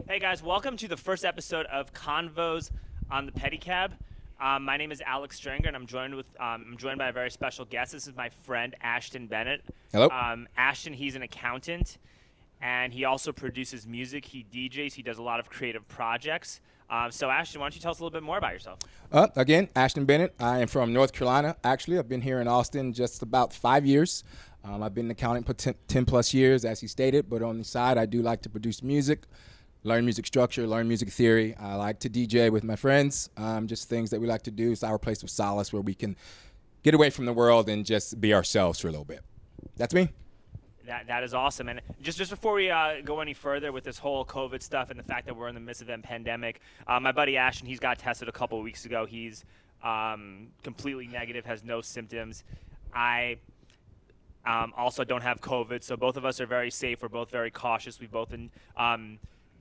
Hey guys, welcome to the first episode of Convos on the Pedicab. My name is Alex Stringer, and I'm joined by a very special guest. This is my friend Ashton Bennett. Hello. Ashton, he's an accountant, and he also produces music. He DJs. He does a lot of creative projects. So Ashton, why don't you tell us a little bit more about yourself? Again, Ashton Bennett. I am from North Carolina. Actually, I've been here in Austin just about 5 years. I've been an accountant for 10 plus years, as he stated, but on the side, I do like to produce music, learn music structure, learn music theory. I like to DJ with my friends, just things that we like to do. It's our place of solace where we can get away from the world and just be ourselves for a little bit. That's me. That is awesome. And just before we go any further with this whole COVID stuff and the fact that we're in the midst of a pandemic, my buddy Ashton, he's got tested a couple of weeks ago. He's completely negative, has no symptoms. I also don't have COVID, so both of us are very safe. We're both very cautious. We've both been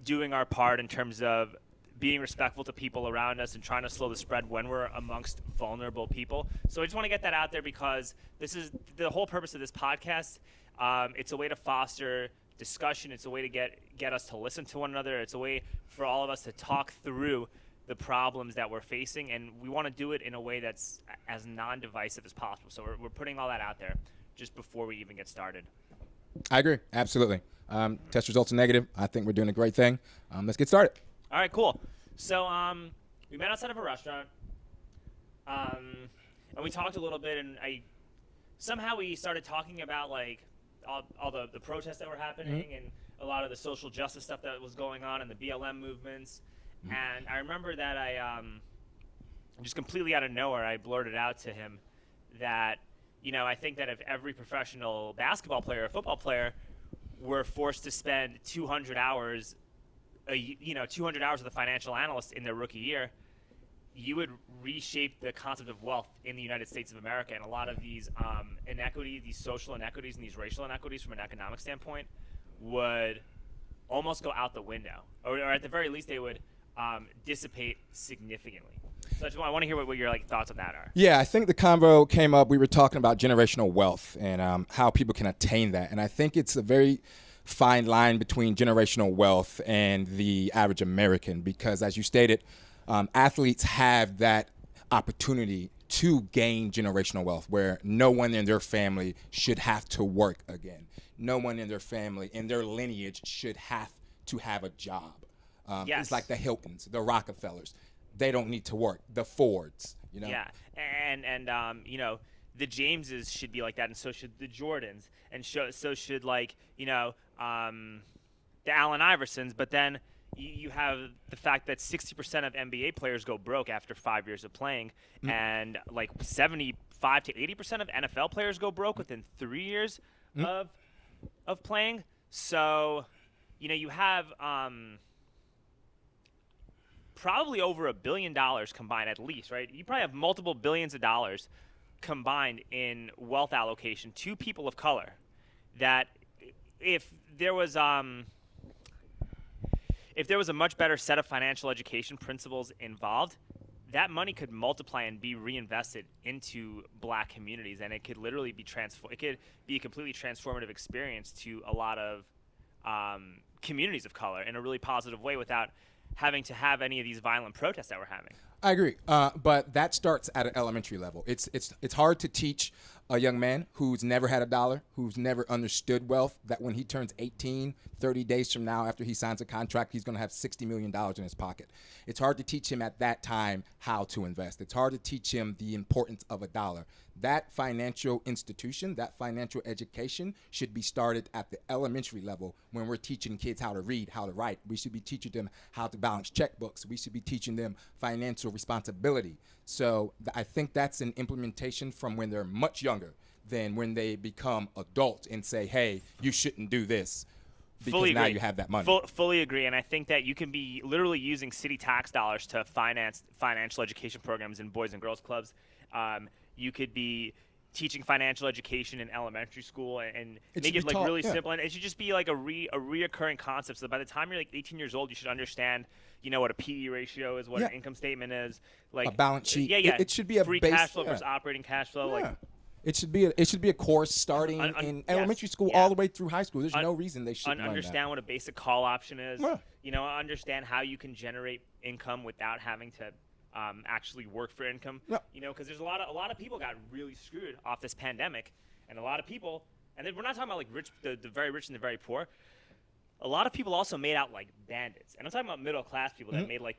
doing our part in terms of being respectful to people around us and trying to slow the spread when we're amongst vulnerable people. So I just want to get that out there because this is the whole purpose of this podcast. It's a way to foster discussion. It's a way to get us to listen to one another. It's a way for all of us to talk through the problems that we're facing, and we want to do it in a way that's as non-divisive as possible. So we're putting all that out there just before we even get started. I agree. Absolutely. Test results are negative. I think we're doing a great thing. Let's get started. All right, cool. So we met outside of a restaurant, and we talked a little bit, and somehow we started talking about like all the protests that were happening and a lot of the social justice stuff that was going on and the BLM movements. And I remember that I just completely out of nowhere, I blurted out to him that, I think that if every professional basketball player or football player were forced to spend 200 hours, 200 hours with a financial analyst in their rookie year, you would reshape the concept of wealth in the United States of America. And a lot of these inequities, these social inequities and these racial inequities from an economic standpoint would almost go out the window. Or at the very least, they would dissipate significantly. So I want to hear what your thoughts on that are. Yeah, I think the convo came up. We were talking about generational wealth and how people can attain that. And I think it's a very fine line between generational wealth and the average American because, as you stated, athletes have that opportunity to gain generational wealth where no one in their family should have to work again. No one in their family, in their lineage, should have to have a job. Yes. It's like the Hiltons, the Rockefellers. They don't need to work. The Fords, Yeah, and the Jameses should be like that, and so should the Jordans, and so should the Allen Iversons. But then you have the fact that 60% of NBA players go broke after 5 years of playing, and like 75 to 80% of NFL players go broke within 3 years of playing. So, you have probably over $1 billion combined at least, right? You probably have multiple billions of dollars combined in wealth allocation to people of color that if there was a much better set of financial education principles involved, that money could multiply and be reinvested into black communities, and it could literally be it could be a completely transformative experience to a lot of communities of color in a really positive way without having to have any of these violent protests that we're having. I agree, but that starts at an elementary level. It's hard to teach a young man who's never had a dollar, who's never understood wealth, that when he turns 18, 30 days from now after he signs a contract, he's going to have $60 million in his pocket. It's hard to teach him at that time how to invest. It's hard to teach him the importance of a dollar. That financial institution, that financial education should be started at the elementary level when we're teaching kids how to read, how to write. We should be teaching them how to balance checkbooks. We should be teaching them financial responsibility. So I think that's an implementation from when they're much younger than when they become adult and say, hey, you shouldn't do this. Because now you have that money. Fully agree, and I think that you can be literally using city tax dollars to finance financial education programs in boys and girls clubs. You could be teaching financial education in elementary school and make it really simple. And it should just be like a reoccurring concept. So by the time you're like 18 years old, you should understand, what a PE ratio is, what an income statement is, like a balance sheet. Yeah. It should be a free cash flow versus operating cash flow. Yeah. It should be a course starting in elementary school all the way through high school. There's no reason they shouldn't learn understand that. what a basic call option is. understand how you can generate income without having to actually work for income. Yep. Because there's a lot of people got really screwed off this pandemic, and a lot of people, and then we're not talking about like the very rich and the very poor. A lot of people also made out like bandits, and I'm talking about middle class people that made like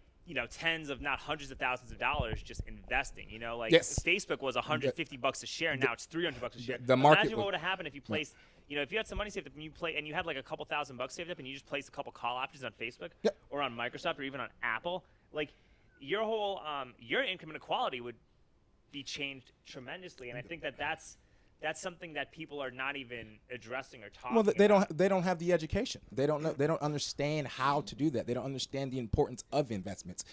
tens of not hundreds of thousands of dollars just investing. Like Yes. Facebook was $150 a share, and now it's $300 a share. The market Imagine what would have happened if you placed. If you had some money saved up and you had like a couple $1,000 saved up and you just placed a couple call options on Facebook or on Microsoft or even on Apple, like your whole your income inequality would be changed tremendously. And I think that's something that people are not even addressing or talking Well, they about. don't have the education. They don't know. They don't understand how to do that. They don't understand the importance of investments.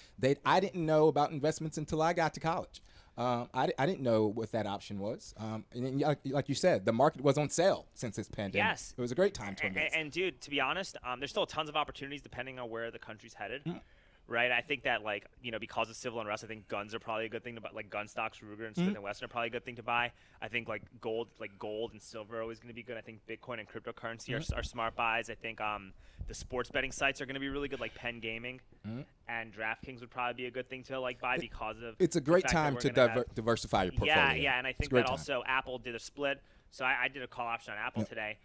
I didn't know about investments until I got to college. I didn't know what that option was. And like you said, the market was on sale since this pandemic. Yes. It was a great time to invest. And dude, to be honest, there's still tons of opportunities depending on where the country's headed. Right, I think that because of civil unrest, I think guns are probably a good thing to buy. Like gun stocks, Ruger and Smith and Wesson are probably a good thing to buy. I think like gold and silver are always going to be good. I think Bitcoin and cryptocurrency are smart buys. I think the sports betting sites are going to be really good, like Penn Gaming and DraftKings would probably be a good thing to like buy because of. It's a great the fact time that to we're gonna have- diversify your portfolio. Yeah, and I think that also Apple did a split. So I did a call option on Apple today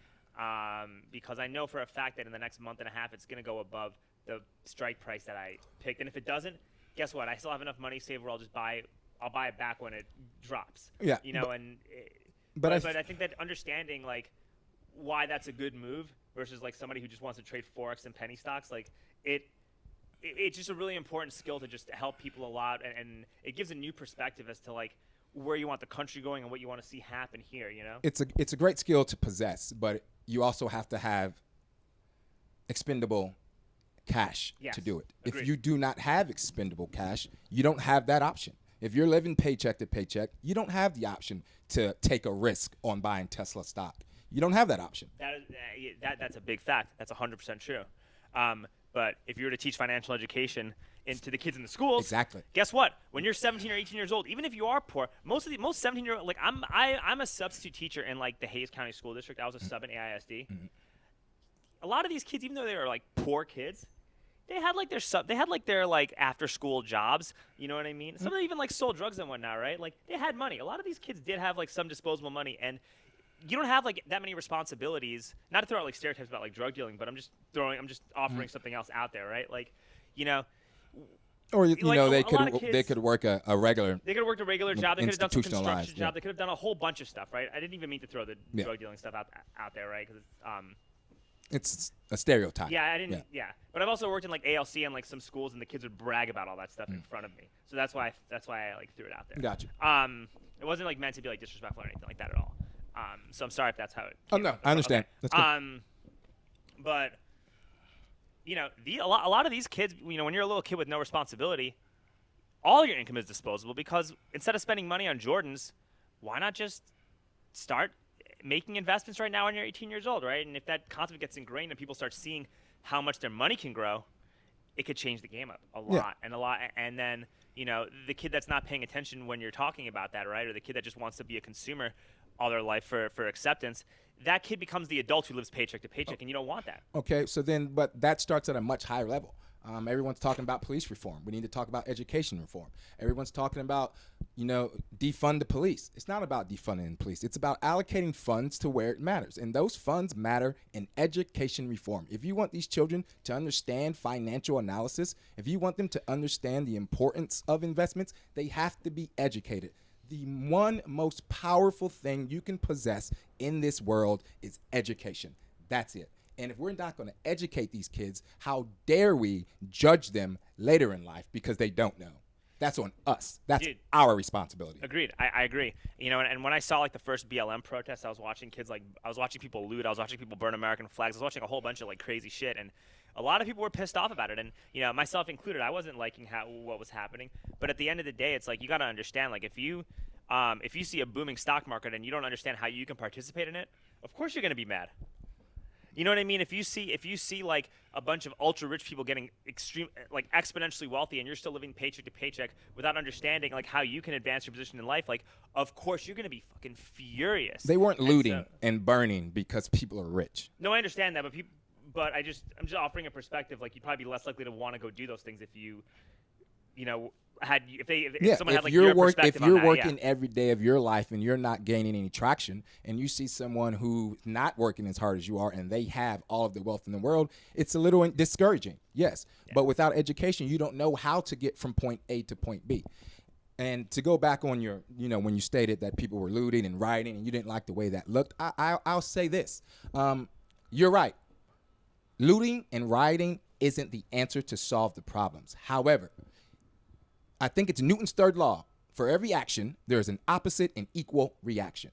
because I know for a fact that in the next month and a half it's going to go above the strike price that I picked. And if it doesn't, guess what? I still have enough money saved where I'll buy it back when it drops. Yeah. But I think that understanding like why that's a good move versus like somebody who just wants to trade Forex and penny stocks, like it's just a really important skill to just help people a lot, and it gives a new perspective as to like where you want the country going and what you want to see happen here. It's a great skill to possess, but you also have to have expendable cash to do it. Agreed. If you do not have expendable cash, you don't have that option. If you're living paycheck to paycheck, you don't have the option to take a risk on buying Tesla stock. You don't have that option. That's a big fact. That's 100% true. But if you were to teach financial education to the kids in the schools, exactly. Guess what? When you're 17 or 18 years old, even if you are poor, most 17-year-old, like I'm a substitute teacher in like the Hayes County School District. I was a sub in AISD. A lot of these kids, even though they were like poor kids, they had like their after school jobs. You know what I mean? Some of them even like sold drugs and whatnot, right? Like they had money. A lot of these kids did have like some disposable money, and you don't have like that many responsibilities. Not to throw out like stereotypes about like drug dealing, but I'm just offering something else out there, right? Like, or like, they could work a regular. They could have worked a regular job. They could have done some construction institutionalized, job. They could have done a whole bunch of stuff, right? I didn't even mean to throw the drug dealing stuff out there, right? Because it's a stereotype. Yeah, I didn't. Yeah, but I've also worked in like ALC and like some schools, and the kids would brag about all that stuff in front of me. So that's why I like threw it out there. Gotcha. It wasn't like meant to be like disrespectful or anything like that at all. So I'm sorry if that's how it. Oh no, I understand. Okay. That's good. But a lot of these kids, when you're a little kid with no responsibility, all your income is disposable because instead of spending money on Jordans, why not just start making investments right now when you're 18 years old, right? And if that concept gets ingrained and people start seeing how much their money can grow, it could change the game up a lot. And then, the kid that's not paying attention when you're talking about that, right? Or the kid that just wants to be a consumer all their life for acceptance, that kid becomes the adult who lives paycheck to paycheck, and you don't want that. Okay, so then, but that starts at a much higher level. Everyone's talking about police reform. We need to talk about education reform. Everyone's talking about, defund the police. It's not about defunding the police. It's about allocating funds to where it matters. And those funds matter in education reform. If you want these children to understand financial analysis, if you want them to understand the importance of investments, they have to be educated. The one most powerful thing you can possess in this world is education. That's it. And if we're not going to educate these kids, how dare we judge them later in life because they don't know? That's on us. That's our responsibility. Agreed. I agree. And when I saw like the first BLM protest, I was watching people loot. I was watching people burn American flags. I was watching a whole bunch of like crazy shit. And a lot of people were pissed off about it. And, myself included, I wasn't liking what was happening. But at the end of the day, it's like you got to understand, like if you see a booming stock market and you don't understand how you can participate in it, of course you're going to be mad. You know what I mean? If you see like a bunch of ultra rich people getting exponentially wealthy, and you're still living paycheck to paycheck without understanding like how you can advance your position in life, like of course you're gonna be fucking furious. They weren't looting and burning because people are rich. No, I understand that, But I'm just offering a perspective. Like, you'd probably be less likely to want to go do those things if you had if someone had like your perspective if you're on that, working every day of your life and you're not gaining any traction, and you see someone who's not working as hard as you are and they have all of the wealth in the world, it's a little discouraging. Yes. But without education, you don't know how to get from point A to point B. And to go back on your, when you stated that people were looting and rioting and you didn't like the way that looked, I'll say this. You're right. Looting and rioting isn't the answer to solve the problems. However, I think it's Newton's third law. For every action, there is an opposite and equal reaction.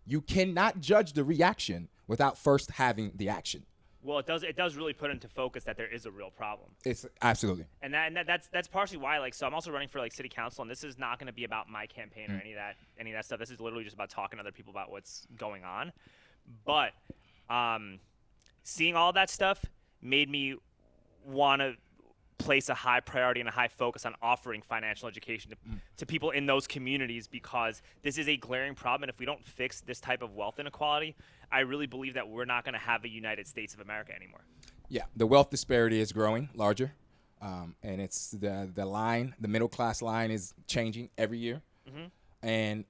You cannot judge the reaction without first having the action. Well, it does really put into focus that there is a real problem. It's absolutely. And that's partially why, so I'm also running for city council, and this is not going to be about my campaign or any of that stuff. This is literally just about talking to other people about what's going on. But seeing all that stuff made me want to place a high priority and a high focus on offering financial education to people in those communities, because this is a glaring problem. And if we don't fix this type of wealth inequality, I really believe that we're not going to have a United States of America anymore. Yeah, the wealth disparity is growing larger, and it's the middle class line is changing every year, and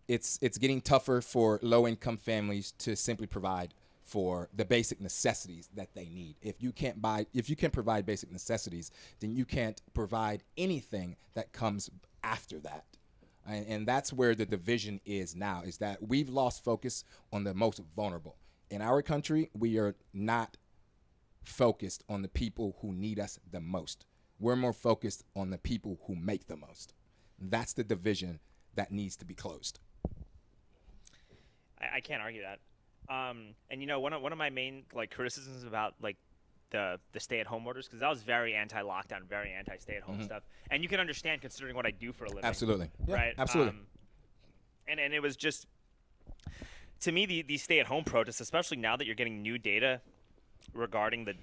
it's getting tougher for low income families to simply provide for the basic necessities that they need. If you can't provide basic necessities, then you can't provide anything that comes after that. And that's where the division is now, is that we've lost focus on the most vulnerable. In our country, we are not focused on the people who need us the most. We're more focused on the people who make the most. That's the division that needs to be closed. I can't argue that. And one of my main criticisms about the stay-at-home orders, because I was very anti-lockdown, very anti-stay-at-home stuff, and you can understand considering what I do for a living. Absolutely, yeah, right? Absolutely. And it was just, to me, these stay-at-home protests, especially now that you're getting new data regarding the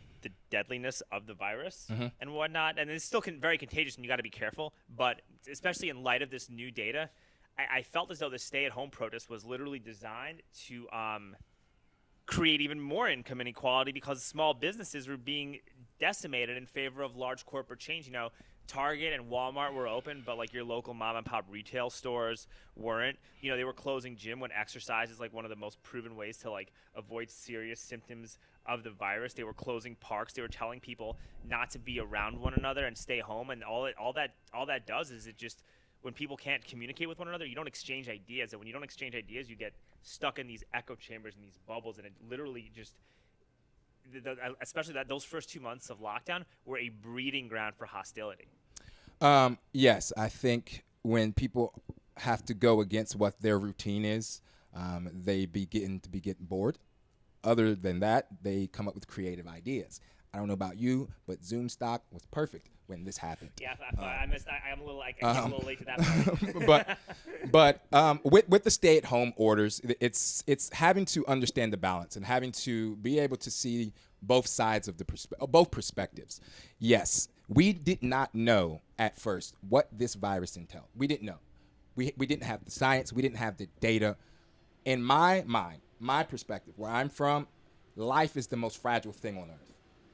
deadliness of the virus and whatnot, and it's still very contagious, and you got to be careful. But especially in light of this new data, I felt as though the stay-at-home protest was literally designed to create even more income inequality, because small businesses were being decimated in favor of large corporate chains. Target and Walmart were open, but your local mom and pop retail stores weren't. They were closing gym when exercise is one of the most proven ways to avoid serious symptoms of the virus. They were closing parks. They were telling people not to be around one another and stay home. And all that does is it just, when people can't communicate with one another, you don't exchange ideas. And when you don't exchange ideas, you get stuck in these echo chambers and these bubbles. And it literally just, especially those first 2 months of lockdown, were a breeding ground for hostility. Yes, I think when people have to go against what their routine is, they begin to get bored. Other than that, they come up with creative ideas. I don't know about you, but Zoom stock was perfect when this happened. Yeah, I missed. I'm a little late to that part. but with the stay-at-home orders, it's having to understand the balance and having to be able to see both sides of both perspectives. Yes, we did not know at first what this virus entailed. We didn't know. We didn't have the science. We didn't have the data. In my mind, my perspective, where I'm from, life is the most fragile thing on earth.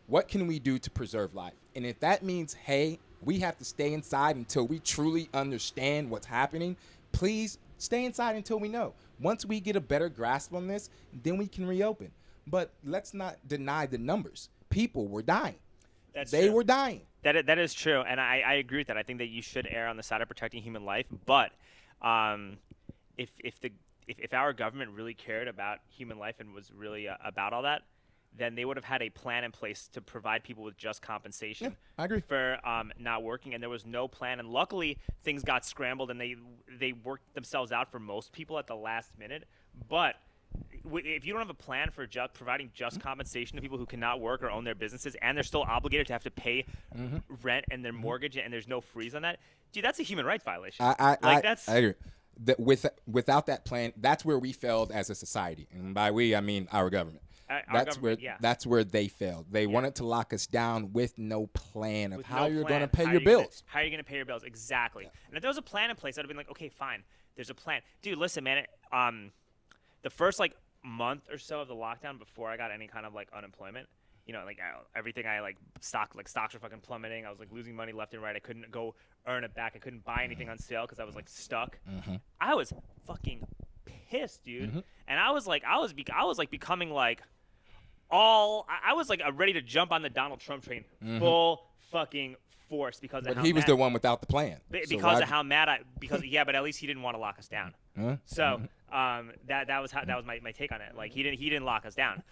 What can we do to preserve life? And if that means, hey, we have to stay inside until we truly understand what's happening, please stay inside until we know. Once we get a better grasp on this, then we can reopen. But let's not deny the numbers. People were dying. They were dying. That is true, and I agree with that. I think that you should err on the side of protecting human life. But if our government really cared about human life and was really about all that, then they would have had a plan in place to provide people with just compensation. Yeah, I agree. For not working, and there was no plan. And luckily, things got scrambled, and they worked themselves out for most people at the last minute. But if you don't have a plan for providing just compensation to people who cannot work or own their businesses, and they're still obligated to have to pay rent and their mortgage, and there's no freeze on that, dude, that's a human rights violation. I agree. Without that plan, that's where we failed as a society, and by we I mean our government. That's where they failed. They wanted to lock us down with no plan of how you're going to pay your bills. How are you going to pay your bills? Exactly. Yeah. And if there was a plan in place, I'd have been like, okay, fine. There's a plan. Dude, listen, man. The first month or so of the lockdown before I got any kind of unemployment, like everything I stocks were fucking plummeting. I was like losing money left and right. I couldn't go earn it back. I couldn't buy anything on sale because I was like stuck. I was fucking pissed, dude. And I was becoming like I was like ready to jump on the Donald Trump train full fucking force because of But he was the one without the plan. Because of how mad but at least he didn't want to lock us down. So that was my take on it. Like he didn't lock us down.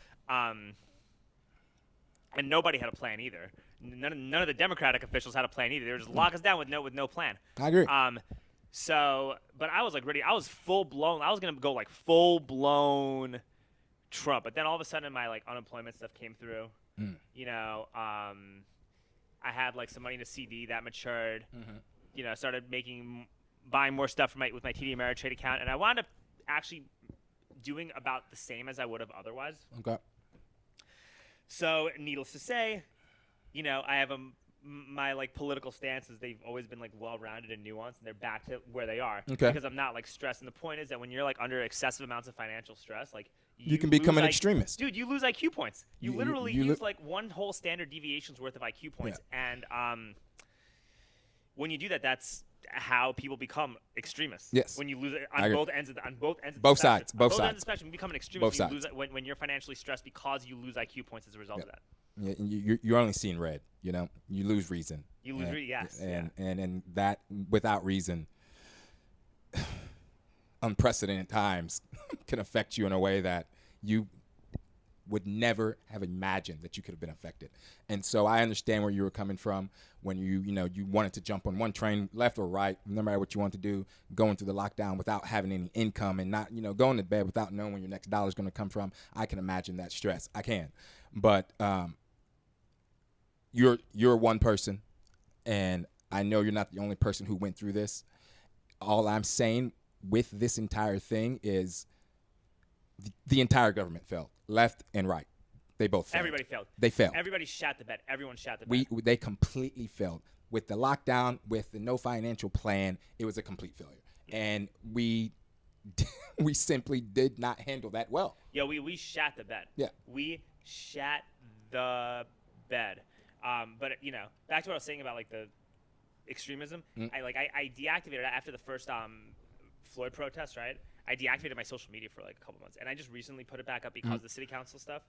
And nobody had a plan either. None of the Democratic officials had a plan either. They were just lock us down with no plan. I agree. But I was like ready. I was full blown. I was gonna go like full blown Trump. But then all of a sudden my like unemployment stuff came through. I had like some money in a CD that matured. Started buying more stuff with my TD Ameritrade account, and I wound up actually doing about the same as I would have otherwise. Okay. So, needless to say, I have my like political stances. They've always been like well-rounded and nuanced, and they're back to where they are. Okay. Because I'm not like stressed. And the point is that when you're like under excessive amounts of financial stress, like you can become an extremist. Dude, you lose IQ points. You literally use like one whole standard deviation's worth of IQ points, and when you do that, that's how people become extremists. Yes. When you lose it on both ends of the both sides. ends of the spectrum, you become an extremist. Both you sides. lose it when you're financially stressed because you lose IQ points as a result of that. Yeah, you're only seeing red. You lose reason. You lose reason. Yes. And that without reason, unprecedented times can affect you in a way that you would never have imagined that you could have been affected. And so I understand where you were coming from when you wanted to jump on one train, left or right, no matter what you want to do, going through the lockdown without having any income and not, going to bed without knowing where your next dollar is going to come from. I can imagine that stress. I can. But you're one person, and I know you're not the only person who went through this. All I'm saying with this entire thing is the entire government failed, left and right. They both failed. Everybody failed. They failed. Everybody shat the bed. Everyone shat the bed. They completely failed. With the lockdown, with the no financial plan, it was a complete failure. And we simply did not handle that well. Yeah, we shat the bed. Yeah. We shat the bed. But back to what I was saying about like the extremism. I deactivated after the first Floyd protest, right? I deactivated my social media for like a couple months, and I just recently put it back up because of the city council stuff.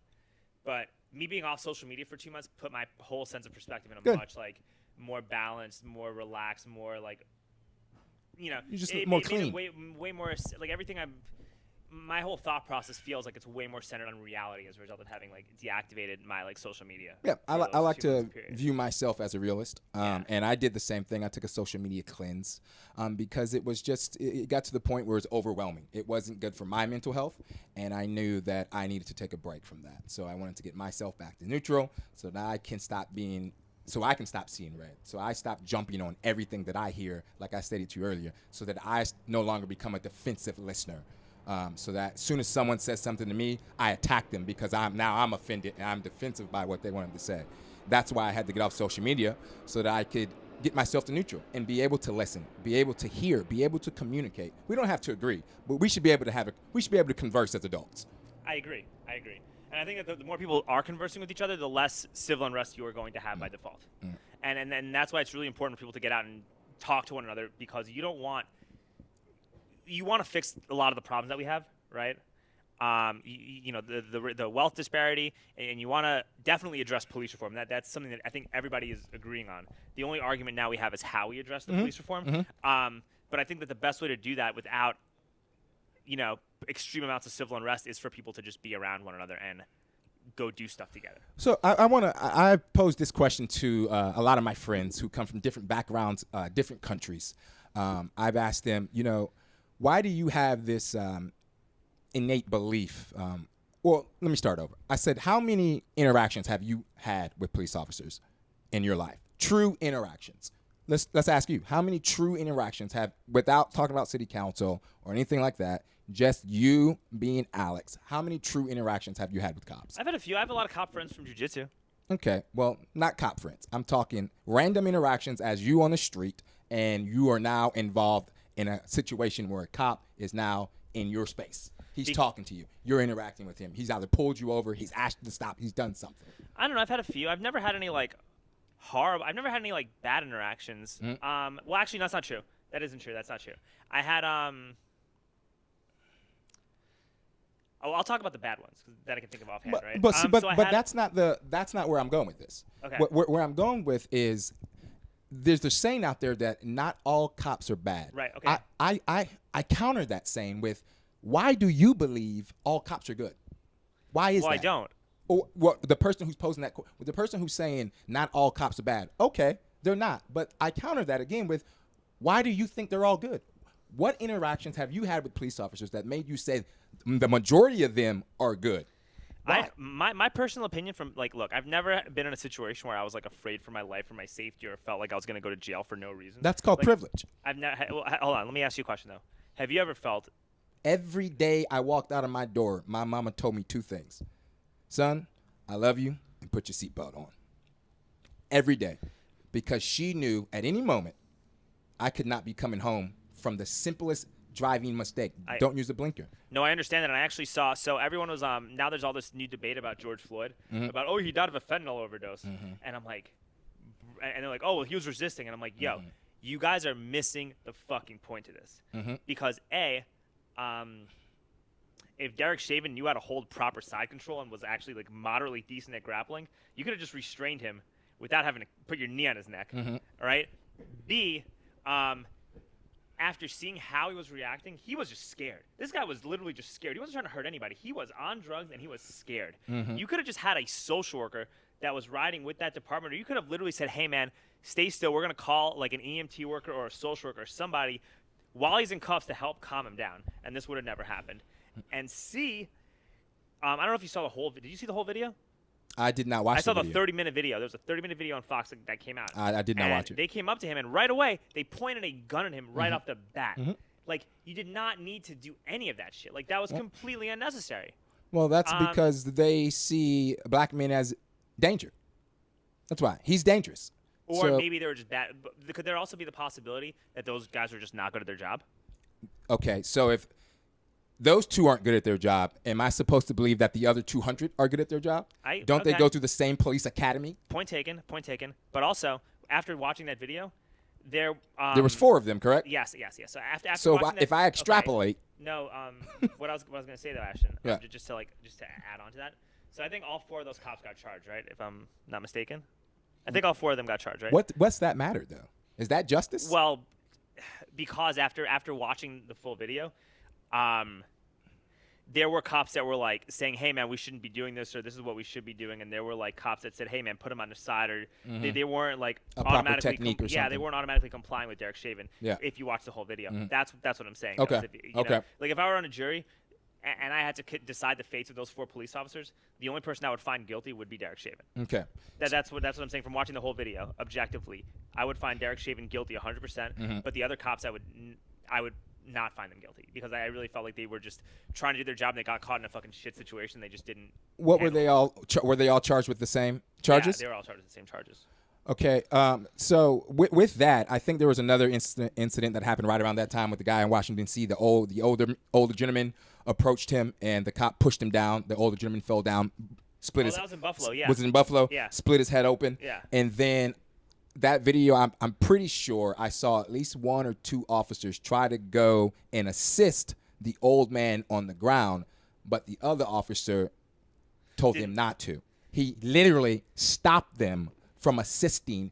But me being off social media for 2 months put my whole sense of perspective in a much like more balanced, more relaxed, more like you just look more clean. Way more like everything my whole thought process feels like it's way more centered on reality as a result of having like deactivated my like social media. Yeah, I like to view myself as a realist, and I did the same thing. I took a social media cleanse because it was just it got to the point where it was overwhelming. It wasn't good for my mental health, and I knew that I needed to take a break from that. So I wanted to get myself back to neutral, so that I can stop seeing red. So I stopped jumping on everything that I hear, like I stated to you earlier, so that I no longer become a defensive listener. So that as soon as someone says something to me, I attack them because I'm offended and I'm defensive by what they wanted to say. That's why I had to get off social media so that I could get myself to neutral and be able to listen, be able to hear, be able to communicate. We don't have to agree, but we should be able to converse as adults. I agree. And I think that the more people are conversing with each other, the less civil unrest you are going to have by default. And that's why it's really important for people to get out and talk to one another, because you want to fix a lot of the problems that we have, right? The wealth disparity, and you want to definitely address police reform. That's something that I think everybody is agreeing on. The only argument now we have is how we address the police reform. But I think that the best way to do that without, extreme amounts of civil unrest is for people to just be around one another and go do stuff together. So I posed this question to a lot of my friends who come from different backgrounds, different countries. I've asked them, why do you have this innate belief? Well, let me start over. I said, how many interactions have you had with police officers in your life? True interactions. Let's ask you, how many true interactions without talking about city council or anything like that, just you being Alex, how many true interactions have you had with cops? I've had a few. I have a lot of cop friends from jiu-jitsu. Okay, well, not cop friends. I'm talking random interactions as you on the street, and you are now involved in a situation where a cop is now in your space. He's talking to you. You're interacting with him. He's either pulled you over, he's asked you to stop, he's done something. I don't know. I've had a few. I've never had any like horrible. I've never had any like bad interactions. Well, actually, no, that's not true. That isn't true. That's not true. I had Oh, I'll talk about the bad ones that I can think of offhand, right? But that's not where I'm going with this. Okay. Where I'm going with is there's the saying out there that not all cops are bad. Right. Okay. I counter that saying with, why do you believe all cops are good? Why is that? Well, I don't. Or the person who's posing that, the person who's saying not all cops are bad. Okay, they're not. But I counter that again with, why do you think they're all good? What interactions have you had with police officers that made you say the majority of them are good? My personal opinion from like, look, I've never been in a situation where I was like afraid for my life or my safety or felt like I was going to go to jail for no reason. That's called privilege. I've never. Well, hold on, let me ask you a question though. Have you ever felt? Every day I walked out of my door, my mama told me two things: son, I love you, and put your seatbelt on. Every day, because she knew at any moment I could not be coming home from the simplest driving mistake. Don't use the blinker. No, I understand that. And I actually saw, so everyone was, now there's all this new debate about George Floyd, about, oh, he died of a fentanyl overdose. And I'm like, and they're like, oh, well, he was resisting. And I'm like, yo, you guys are missing the fucking point to this. Because if Derek Chauvin knew how to hold proper side control and was actually like moderately decent at grappling, you could have just restrained him without having to put your knee on his neck. All right. B, after seeing how he was reacting, he was just scared. This guy was literally just scared. He wasn't trying to hurt anybody. He was on drugs, and he was scared. You could have just had a social worker that was riding with that department, or you could have literally said, hey, man, stay still. We're going to call like an EMT worker or a social worker or somebody while he's in cuffs to help calm him down, and this would have never happened. And C, I don't know if you saw the whole – did you see the whole video? I did not watch the video. I saw the 30-minute video. There was a 30-minute video on Fox that came out. I did not watch it. They came up to him, and right away, they pointed a gun at him right off the bat. Like, you did not need to do any of that shit. Like, that was completely unnecessary. Well, that's because they see black men as danger. That's why. He's dangerous. Or maybe they were just bad. Could there also be the possibility that those guys were just not good at their job? Okay, so if those two aren't good at their job, am I supposed to believe that the other 200 are good at their job? Don't they go through the same police academy? Point taken. But also, after watching that video, there was 4 of them, correct? Yes. So after so watching if I extrapolate, no, what I was going to say though, Ashton, just to add on to that. So I think all 4 of those cops got charged, right? If I'm not mistaken, I think all 4 of them got charged, right? What's that matter though? Is that justice? Well, because after watching the full video, there were cops that were like saying, hey, man, we shouldn't be doing this, or this is what we should be doing. And there were like cops that said, hey, man, put him on the side, or they weren't like automatically they weren't automatically complying with Derek Chauvin. If you watch the whole video, that's what I'm saying. Okay. Know, like if I were on a jury and I had to decide the fates of those 4 police officers, the only person I would find guilty would be Derek Chauvin. Okay. That's what I'm saying from watching the whole video. Objectively, I would find Derek Chauvin guilty 100%, but the other cops I would not find them guilty, because I really felt like they were just trying to do their job and they got caught in a fucking shit situation. They just didn't. What were they all? Were they all charged with the same charges? Yeah, they were all charged with the same charges. Okay. So with that, I think there was another incident that happened right around that time with the guy in Washington D.C. The older gentleman approached him and the cop pushed him down. The older gentleman fell down, split his. That was in Buffalo. Yeah. Was it in Buffalo? Yeah. Split his head open. Yeah. And then that video, I'm pretty sure I saw at least 1 or 2 officers try to go and assist the old man on the ground, but the other officer told him not to. He literally stopped them from assisting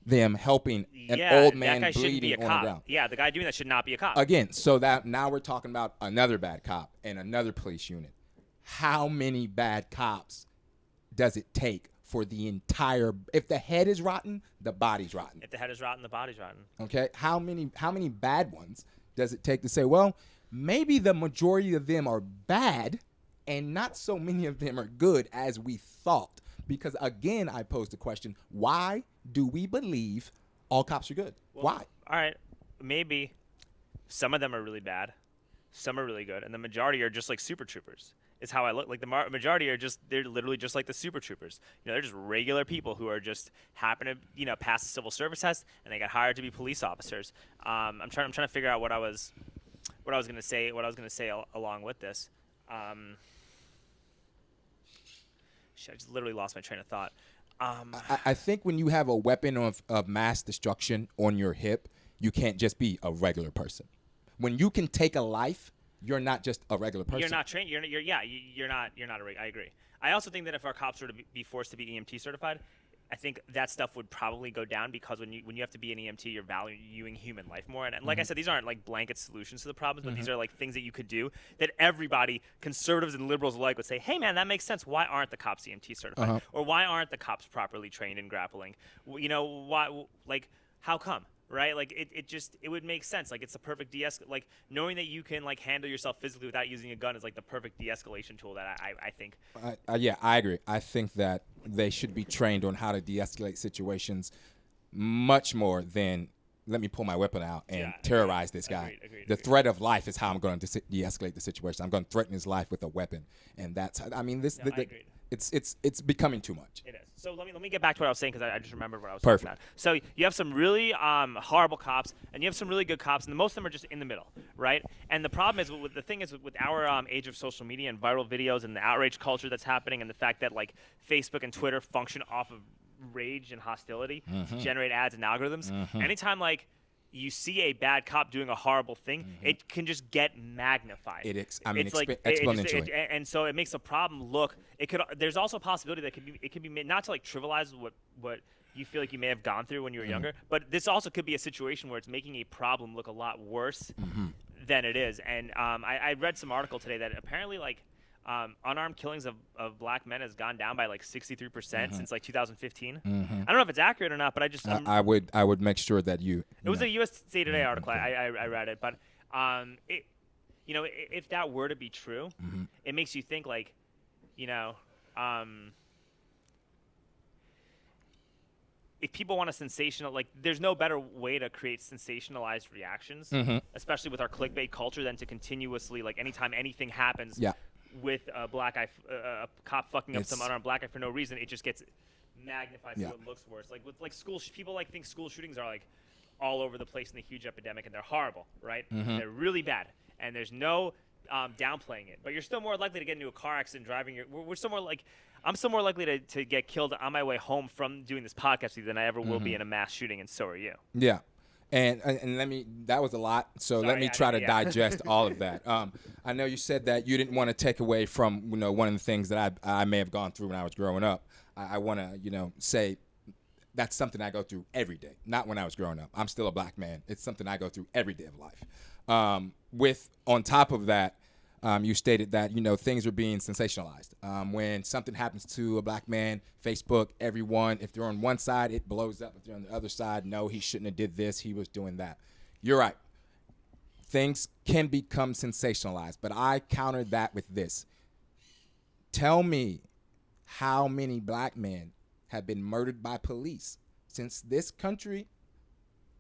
them, helping an old man bleeding on the ground. Yeah, the guy doing that should not be a cop. Again, so that now we're talking about another bad cop and another police unit. How many bad cops does it take for the entire? If the head is rotten, the body's rotten. If the head is rotten, the body's rotten. Okay, how many bad ones does it take to say, well, maybe the majority of them are bad and not so many of them are good as we thought? Because again, I posed the question, why do we believe all cops are good? Well, why? All right, maybe some of them are really bad, some are really good, and the majority are just like super troopers. Is how I look. Like the majority are they're literally just like the super troopers. They're just regular people who are just happen to pass the civil service test and they got hired to be police officers. I'm trying to figure out what I was going to say along with this. Shit, I just literally lost my train of thought. I think when you have a weapon of mass destruction on your hip, you can't just be a regular person. When you can take a life, you're not just a regular person. You're not trained. You're not I agree. I also think that if our cops were to be forced to be EMT certified, I think that stuff would probably go down, because when you have to be an EMT, you're valuing human life more. And like I said, these aren't like blanket solutions to the problems, but these are like things that you could do that everybody, conservatives and liberals alike, would say, hey man, that makes sense. Why aren't the cops EMT certified? Or why aren't the cops properly trained in grappling? You know, why? Like, how come? Right? Like it would make sense. Like, it's the perfect like knowing that you can like handle yourself physically without using a gun is like the perfect de-escalation tool that I think. Yeah, I agree. I think that they should be trained on how to de-escalate situations much more than let me pull my weapon out and terrorize this guy. The threat of life is how I'm going to de-escalate the situation. I'm going to threaten his life with a weapon, and that's. I mean, I agreed. It's becoming too much. It is. So let me get back to what I was saying, because I just remembered what I was Perfect. talking about. So you have some really horrible cops, and you have some really good cops, and most of them are just in the middle, right? And the problem is, with our age of social media and viral videos and the outrage culture that's happening, and the fact that like Facebook and Twitter function off of rage and hostility to generate ads and algorithms. Anytime like you see a bad cop doing a horrible thing, it can just get magnified. Exponentially. And so it makes a problem look. There's also a possibility that it could be made, not to like trivialize what you feel like you may have gone through when you were younger, but this also could be a situation where it's making a problem look a lot worse than it is. And I read some article today that apparently like unarmed killings of black men has gone down by like 63% since like 2015. I don't know if it's accurate or not, but I would make sure that it was a USA Today article. I read it, but if that were to be true, it makes you think like, if people want a like, there's no better way to create sensationalized reactions, especially with our clickbait culture, than to continuously, like, anytime anything happens with a a cop fucking up some unarmed black guy for no reason, it just gets magnified so it looks worse. Like with like people like think school shootings are like all over the place and a huge epidemic, and they're horrible, right? They're really bad, and there's no downplaying it. But you're still more likely to get into a car accident driving. We're still more like, I'm still more likely to get killed on my way home from doing this podcast than I ever will be in a mass shooting, and so are you. Yeah. And that was a lot, so let me try to digest all of that. I know you said that you didn't want to take away from, one of the things that I may have gone through when I was growing up. I want to, say that's something I go through every day, not when I was growing up. I'm still a black man. It's something I go through every day of life. On top of that, you stated that, things are being sensationalized. When something happens to a black man, Facebook, everyone, if they're on one side, it blows up. If they're on the other side, no, he shouldn't have did this. He was doing that. You're right. Things can become sensationalized, but I countered that with this. Tell me how many black men have been murdered by police since this country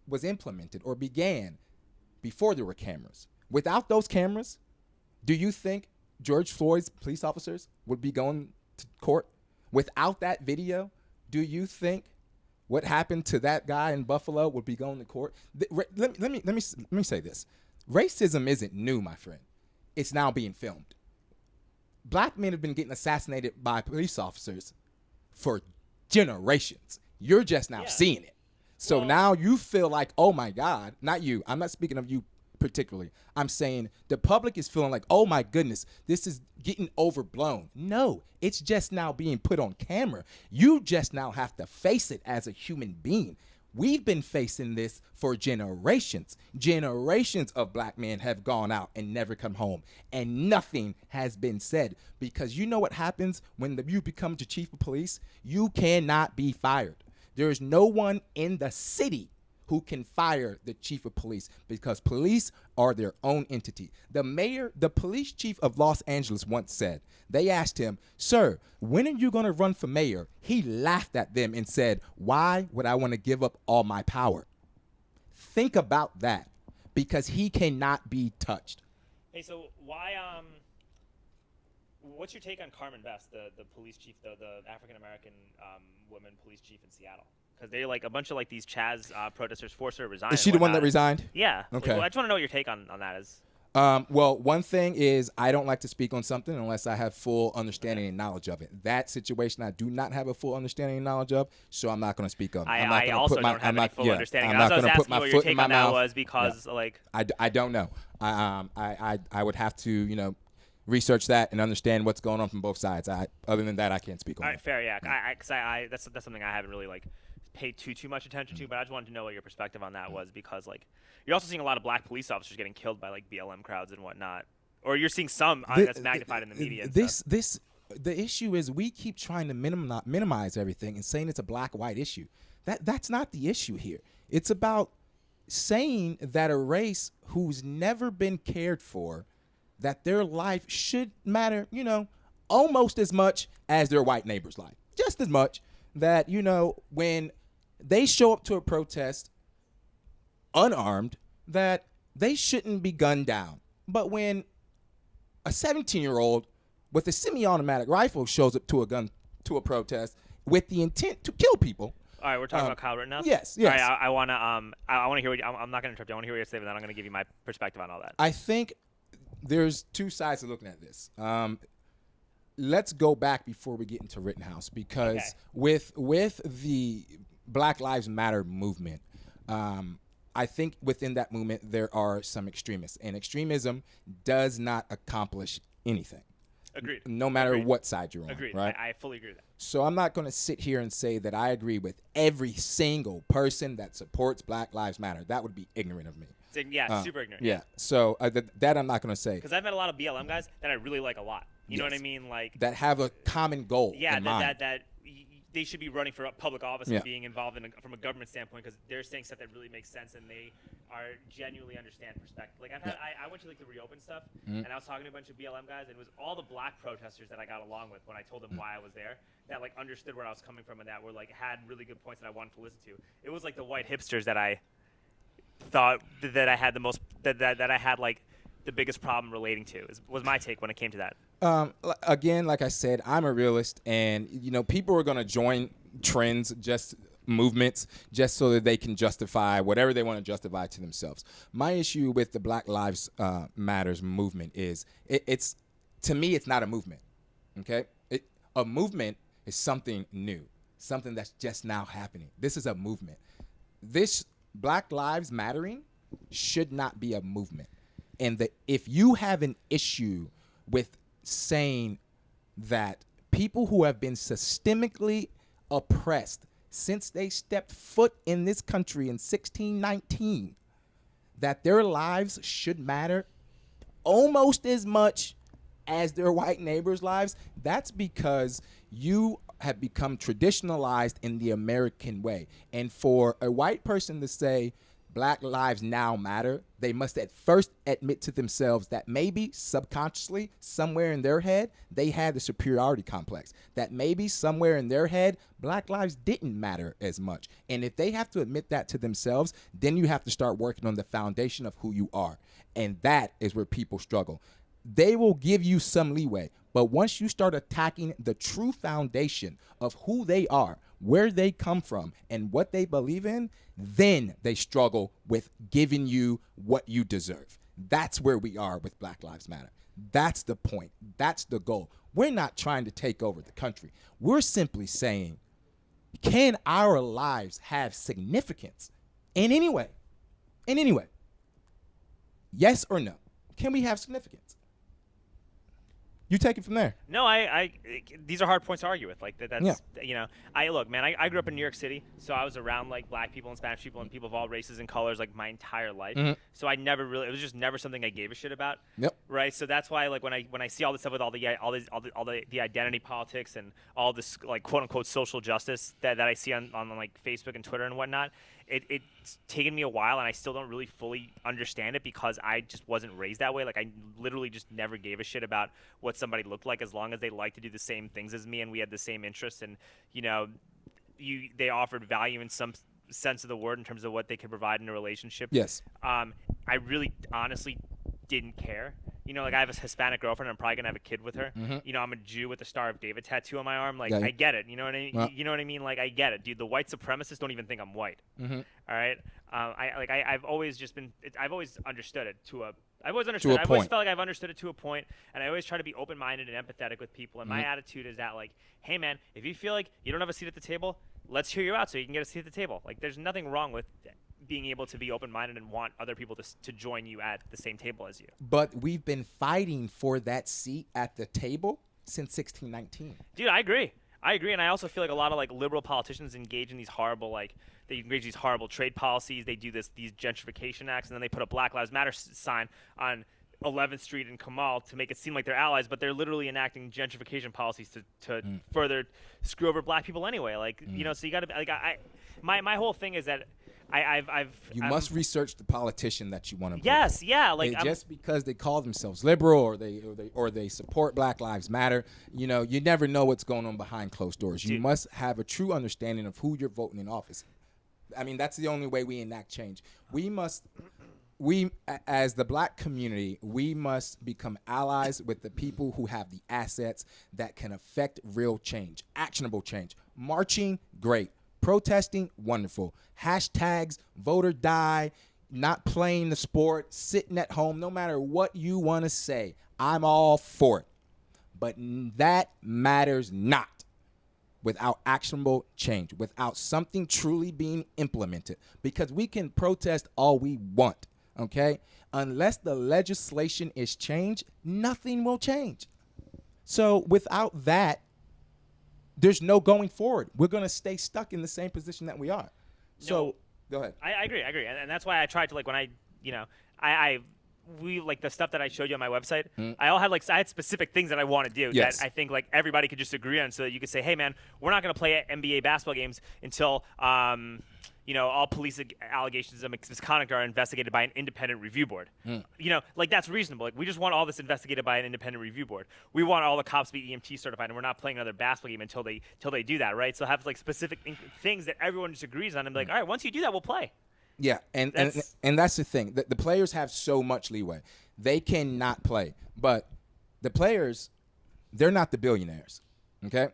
was implemented or began before there were cameras. Without those cameras, do you think George Floyd's police officers would be going to court? Without that video, do you think what happened to that guy in Buffalo would be going to court? Let me say this. Racism isn't new, my friend. It's now being filmed. Black men have been getting assassinated by police officers for generations. You're just now seeing it. So now you feel like, oh my God, not you. I'm not speaking of you particularly. I'm saying the public is feeling like, oh my goodness, this is getting overblown. No, it's just now being put on camera. You just now have to face it as a human being. We've been facing this for generations. Generations of black men have gone out and never come home, and nothing has been said, because you know what happens when you become the chief of police? You cannot be fired. There is no one in the city who can fire the chief of police, because police are their own entity. The police chief of Los Angeles once said, they asked him, sir, when are you going to run for mayor? He laughed at them and said, why would I want to give up all my power? Think about that, because he cannot be touched. Hey, so why, what's your take on Carmen Best, the police chief, the African-American woman police chief in Seattle? Because they like a bunch of like these Chaz protesters forced her to resign. Is she the one that resigned? Yeah. Okay. Well, I just want to know what your take on that is. Well, one thing is I don't like to speak on something unless I have full understanding and knowledge of it. That situation I do not have a full understanding and knowledge of, so I'm not going to speak on it. I'm not I going to also put my don't have I'm any not, full yeah, understanding. I'm And not I was going to put asking my you what your foot in take my on that mouth. was because, like, I don't know. I would have to research that and understand what's going on from both sides. Other than that, I can't speak on all it. right, fair, yeah. Because that's something I haven't really like paid too much attention to, but I just wanted to know what your perspective on that was because like you're also seeing a lot of black police officers getting killed by like BLM crowds and whatnot, or you're seeing some that's magnified in the media. And stuff. The issue is we keep trying to minimize everything and saying it's a black-white issue. That's not the issue here. It's about saying that a race who's never been cared for, that their life should matter, almost as much as their white neighbor's life. Just as much that, when they show up to a protest unarmed, that they shouldn't be gunned down. But when a 17-year-old with a semi-automatic rifle shows up to a protest with the intent to kill people. All right, we're talking about Kyle Rittenhouse. Yes. All right, I want to hear what I'm not going to interrupt you. I want to hear what you say, but then I'm going to give you my perspective on all that. I think there's two sides to looking at this. Let's go back before we get into Rittenhouse because with the Black Lives Matter movement, I think within that movement there are some extremists, and extremism does not accomplish anything. Agreed. No matter what side you're on. Agreed. Right? I fully agree with that. So I'm not going to sit here and say that I agree with every single person that supports Black Lives Matter. That would be ignorant of me. Yeah, super ignorant. Yeah. So that I'm not going to say. Because I've met a lot of BLM guys that I really like a lot. You know what I mean? Like that have a common goal. Yeah, in mind. that they should be running for public office and being involved from a government standpoint because they're saying stuff that really makes sense and they are genuinely understand perspective. Like I went to like the Reopen stuff and I was talking to a bunch of BLM guys and it was all the black protesters that I got along with when I told them why I was there that like understood where I was coming from and that were like had really good points that I wanted to listen to. It was like the white hipsters that I thought that I had the most that I had like the biggest problem relating to was my take when it came to that. Again, like I said, I'm a realist, and people are going to join trends, movements, just so that they can justify whatever they want to justify to themselves. My issue with the Black Lives Matters movement is it's to me it's not a movement. Okay, a movement is something new, something that's just now happening. This is a movement. This Black Lives Mattering should not be a movement. And if you have an issue with saying that people who have been systemically oppressed since they stepped foot in this country in 1619, that their lives should matter almost as much as their white neighbors' lives, that's because you have become traditionalized in the American way. And for a white person to say, Black lives now matter, they must at first admit to themselves that maybe subconsciously, somewhere in their head, they had the superiority complex. That maybe somewhere in their head, Black lives didn't matter as much. And if they have to admit that to themselves, then you have to start working on the foundation of who you are. And that is where people struggle. They will give you some leeway, but once you start attacking the true foundation of who they are, where they come from, and what they believe in, then they struggle with giving you what you deserve. That's where we are with Black Lives Matter. That's the point. That's the goal. We're not trying to take over the country. We're simply saying, can our lives have significance in any way? In any way? Yes or no? Can we have significance? You take it from there. No, these are hard points to argue with. Like that's I look, man. I grew up in New York City, so I was around like black people and Spanish people and people of all races and colors like my entire life. Mm-hmm. So I never really, it was just never something I gave a shit about. Yep. Right. So that's why like when I see all this stuff with all the identity politics and all this like quote unquote social justice that I see on like Facebook and Twitter and whatnot. It's taken me a while, and I still don't really fully understand it because I just wasn't raised that way. Like, I literally just never gave a shit about what somebody looked like as long as they liked to do the same things as me and we had the same interests. And, they offered value in some sense of the word in terms of what they could provide in a relationship. Yes. I really honestly didn't care. Like I have a Hispanic girlfriend. I'm probably gonna have a kid with her. Mm-hmm. I'm a Jew with the Star of David tattoo on my arm. Like I get it. You know what I mean? Well, you know what I mean? Like I get it, dude. The white supremacists don't even think I'm white. Mm-hmm. All right. I've always understood it to I've always understood. To a I've always point. felt like I've understood it to a point, and I always try to be open-minded and empathetic with people. And my attitude is that, like, hey, man, if you feel like you don't have a seat at the table, let's hear you out so you can get a seat at the table. Like, there's nothing wrong with being able to be open-minded and want other people to join you at the same table as you. But we've been fighting for that seat at the table since 1619. Dude, I agree, and I also feel like a lot of like liberal politicians engage in these horrible trade policies. They do these gentrification acts, and then they put a Black Lives Matter sign on 11th Street in Kamal to make it seem like they're allies, but they're literally enacting gentrification policies to further screw over black people anyway. Like so you got to like my whole thing is that I must research the politician that you want to vote yes, for. yeah, like just because they call themselves liberal or they support Black Lives Matter, you never know what's going on behind closed doors. You must have a true understanding of who you're voting in office. I mean, that's the only way we enact change. We as the black community, we must become allies with the people who have the assets that can affect real change, actionable change. Marching, great. Protesting, wonderful. Hashtags, vote or die, not playing the sport, sitting at home, no matter what you want to say, I'm all for it. But that matters not without actionable change, without something truly being implemented. Because we can protest all we want, okay? Unless the legislation is changed, nothing will change. So without that, there's no going forward. We're going to stay stuck in the same position that we are. So, go ahead. I agree. And that's why I tried to, like, when we like the stuff that I showed you on my website, I had specific things that I want to do that I think like everybody could just agree on, so that you could say, hey man, we're not going to play NBA basketball games until all police allegations of misconduct are investigated by an independent review board. Like that's reasonable. Like we just want all this investigated by an independent review board. We want all the cops to be EMT certified, and we're not playing another basketball game until they do that, right? So have like specific things that everyone just agrees on, and be like, all right, once you do that, we'll play. Yeah, and that's the thing. The players have so much leeway. They cannot play. But the players, they're not the billionaires, okay?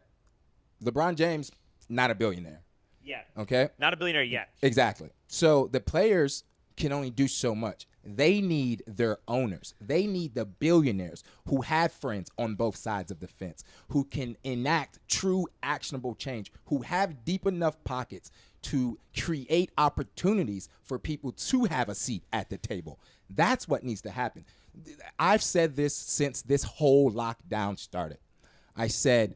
LeBron James, not a billionaire. Yeah. Okay? Not a billionaire yet. Exactly. So the players can only do so much. They need their owners. They need the billionaires who have friends on both sides of the fence, who can enact true actionable change, who have deep enough pockets to create opportunities for people to have a seat at the table. That's what needs to happen. I've said this since this whole lockdown started. I said,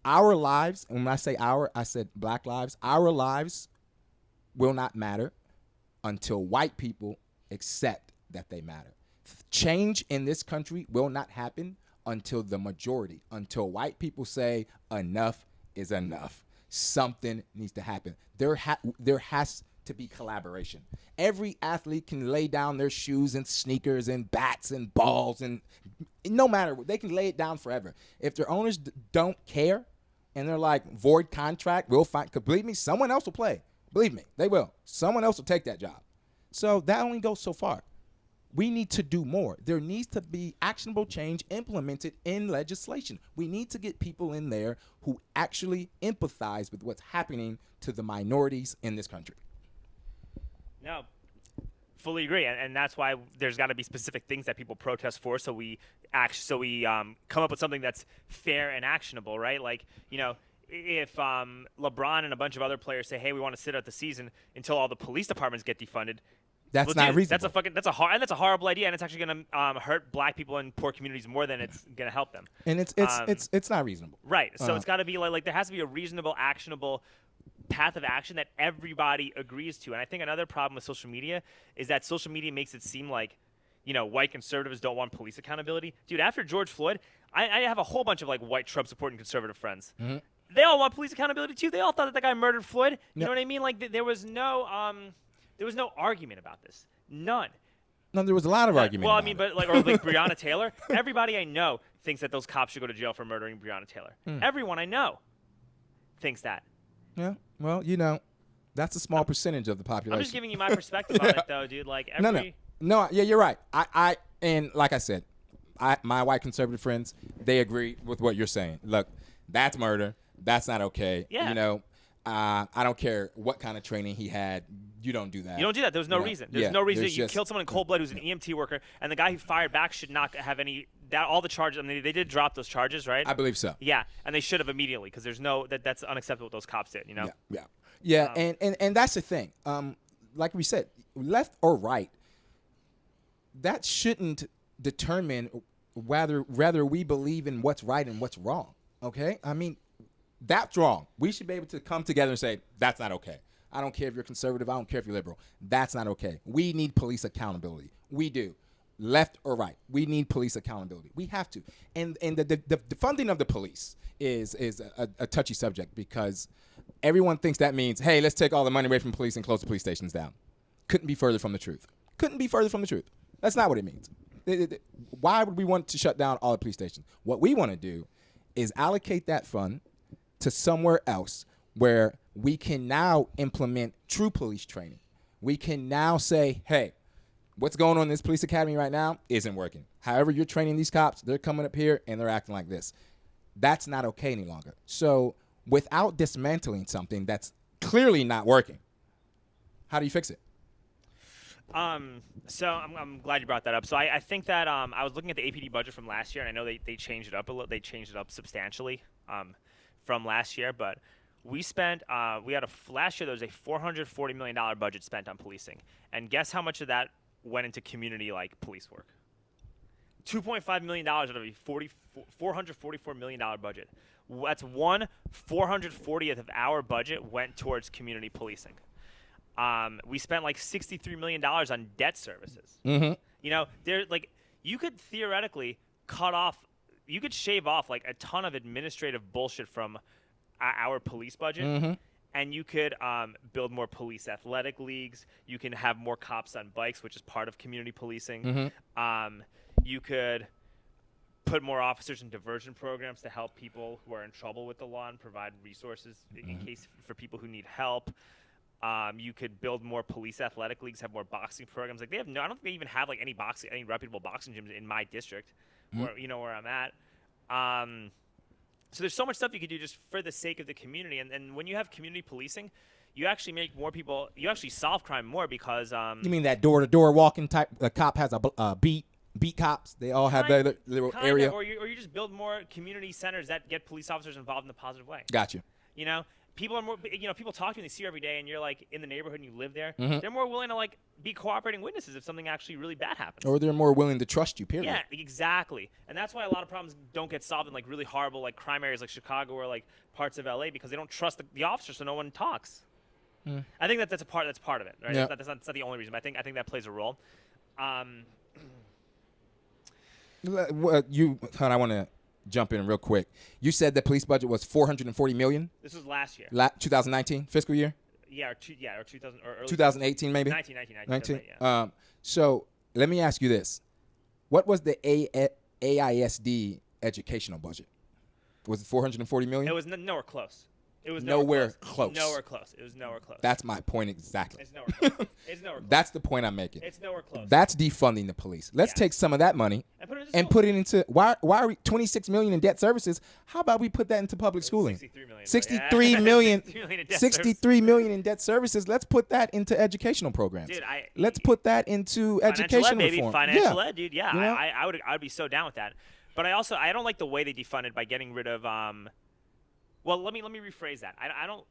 our lives, and when I say our, I said black lives, our lives will not matter until white people accept that they matter. Change in this country will not happen until the majority, until white people say enough is enough. Something needs to happen. There has to be collaboration. Every athlete can lay down their shoes and sneakers and bats and balls, and no matter what, they can lay it down forever. If their owners don't care and they're like, void contract, we'll find, believe me, someone else will play. Believe me, they will. Someone else will take that job. So that only goes so far. We need to do more. There needs to be actionable change implemented in legislation. We need to get people in there who actually empathize with what's happening to the minorities in this country. No, fully agree, and that's why there's got to be specific things that people protest for, so we come up with something that's fair and actionable, right? Like, if LeBron and a bunch of other players say, hey, we want to sit out the season until all the police departments get defunded. That's not reasonable. That's a horrible idea, and it's actually going to hurt black people in poor communities more than it's going to help them. And it's not reasonable. Right. So it's got to be like there has to be a reasonable, actionable path of action that everybody agrees to. And I think another problem with social media is that social media makes it seem like, white conservatives don't want police accountability. Dude, after George Floyd, I have a whole bunch of like white Trump supporting conservative friends. Mm-hmm. They all want police accountability too. They all thought that the guy murdered Floyd. You know what I mean? Like there was no argument about this. None. No, there was a lot of argument. Well, I mean, but like Breonna Taylor. Everybody I know thinks that those cops should go to jail for murdering Breonna Taylor. Everyone I know thinks that. Yeah. Well, that's a small percentage of the population. I'm just giving you my perspective on it, though, dude. Like No. Yeah, you're right. And like I said, my white conservative friends, they agree with what you're saying. Look, that's murder. That's not okay. Yeah. I don't care what kind of training he had. You don't do that. You don't do that. There's no Yeah. reason. There's Yeah. no reason There's you just- killed someone in cold blood who's an EMT worker, and the guy who fired back should not have any. That all the charges. I mean, they did drop those charges, right? I believe so. Yeah, and they should have immediately because there's no that's unacceptable what those cops did. You know. Yeah. And that's the thing. Like we said, left or right, that shouldn't determine whether we believe in what's right and what's wrong. Okay? I mean, that's wrong. We should be able to come together and say, that's not okay. I don't care if you're conservative. I don't care if you're liberal. That's not okay. We need police accountability. We do. Left or right. We need police accountability. We have to. And the funding of the police is a touchy subject because everyone thinks that means, hey, let's take all the money away from police and close the police stations down. Couldn't be further from the truth. Couldn't be further from the truth. That's not what it means. Why would we want to shut down all the police stations? What we want to do is allocate that fund to somewhere else where we can now implement true police training. We can now say, hey, what's going on in this police academy right now isn't working. However you're training these cops, they're coming up here and they're acting like this. That's not okay any longer. So without dismantling something that's clearly not working, how do you fix it? So I'm glad you brought that up. So I think that I was looking at the APD budget from last year, and I know they changed it up a little. They changed it up substantially from last year, but we spent last year there was a $440 million budget spent on policing, and guess how much of that went into community like police work? $2.5 million out of a $444 million budget. That's 1/440th of our budget went towards community policing. We spent like $63 million on debt services. Mm-hmm. You know, you could theoretically you could shave off like a ton of administrative bullshit from our police budget, Mm-hmm. and you could build more police athletic leagues. You can have more cops on bikes, which is part of community policing. Mm-hmm. You could put more officers in diversion programs to help people who are in trouble with the law and provide resources in case for people who need help. You could build more police athletic leagues, have more boxing programs. Like I don't think they even have like any reputable boxing gyms in my district, where I'm at. So there's so much stuff you could do just for the sake of the community. And when you have community policing, you actually make more people. You actually solve crime more because. You mean that door-to-door walking type? The cop has a beat cops. They all have their little area. Or you just build more community centers that get police officers involved in a positive way. Got you. You know, people are more. People talk to you and they see you every day, and you're like in the neighborhood and you live there. Mm-hmm. They're more willing to like be cooperating witnesses if something actually really bad happens. Or they're more willing to trust you. Period. Yeah, exactly. And that's why a lot of problems don't get solved in like really horrible like crime areas like Chicago or like parts of LA because they don't trust the officers, so no one talks. I think that's part of it, right? Yeah. That's not the only reason. But I think that plays a role. I want to jump in real quick. You said the police budget was $440 million. This was last year. 2019 fiscal year. Yeah, or 2000 or early 2018 maybe. 19. Yeah. So let me ask you this: what was the AISD educational budget? Was it $440 million? It was nowhere close. It was nowhere close. Nowhere close. It was nowhere close. That's my point exactly. It's nowhere close. It's nowhere close. That's the point I'm making. It's nowhere close. That's defunding the police. Let's take some of that money and put it into why are we $26 million in debt services? How about we put that into public schooling? $63 million. $63 million in debt services. Let's put that into educational programs. Dude, let's put that into educational reform. Financial ed, dude. Yeah, you know? I would be so down with that. But I don't like the way they defunded by getting rid of Well, let me rephrase that. I don't.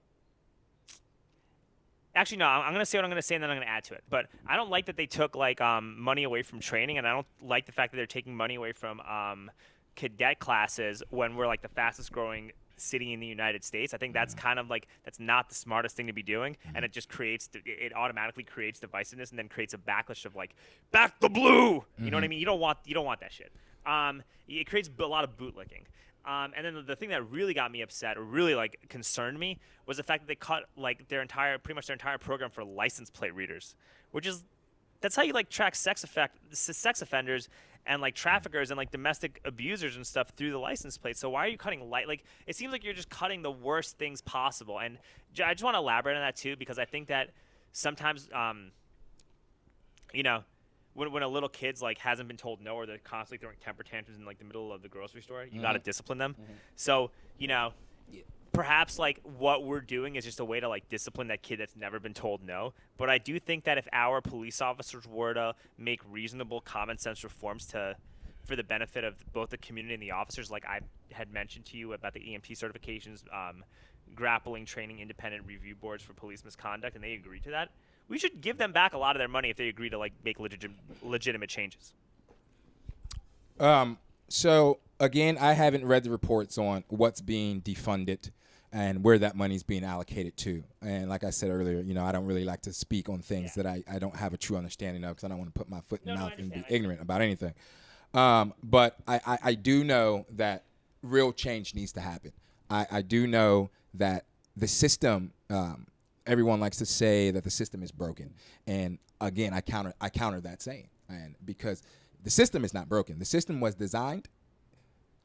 Actually, no. I'm going to say what I'm going to say, and then I'm going to add to it. But I don't like that they took like money away from training, and I don't like the fact that they're taking money away from cadet classes when we're like the fastest growing city in the United States. I think that's kind of like that's not the smartest thing to be doing, and it just it automatically creates divisiveness, and then creates a backlash of like back the blue. You know what I mean? You don't want that shit. It creates a lot of bootlicking. And then the thing that really got me upset, or really like concerned me, was the fact that they cut like pretty much their entire program for license plate readers, that's how you like track sex offenders and like traffickers and like domestic abusers and stuff through the license plate. So why are you cutting like it seems like you're just cutting the worst things possible. And I just want to elaborate on that too, because I think that sometimes when a little kid's like hasn't been told no, or they're constantly throwing temper tantrums in like the middle of the grocery store, you got to discipline them. So perhaps like what we're doing is just a way to like discipline that kid that's never been told no. But I do think that if our police officers were to make reasonable common sense reforms for the benefit of both the community and the officers, like I had mentioned to you about the EMT certifications, grappling training, independent review boards for police misconduct, and they agree to that, we should give them back a lot of their money if they agree to like make legitimate changes. So again, I haven't read the reports on what's being defunded and where that money's being allocated to. And like I said earlier, I don't really like to speak on things that I don't have a true understanding of, because I don't want to put my foot in the mouth and be ignorant about anything. But I do know that real change needs to happen. I do know that the system, everyone likes to say that the system is broken. And again, I counter that saying. And because the system is not broken. The system was designed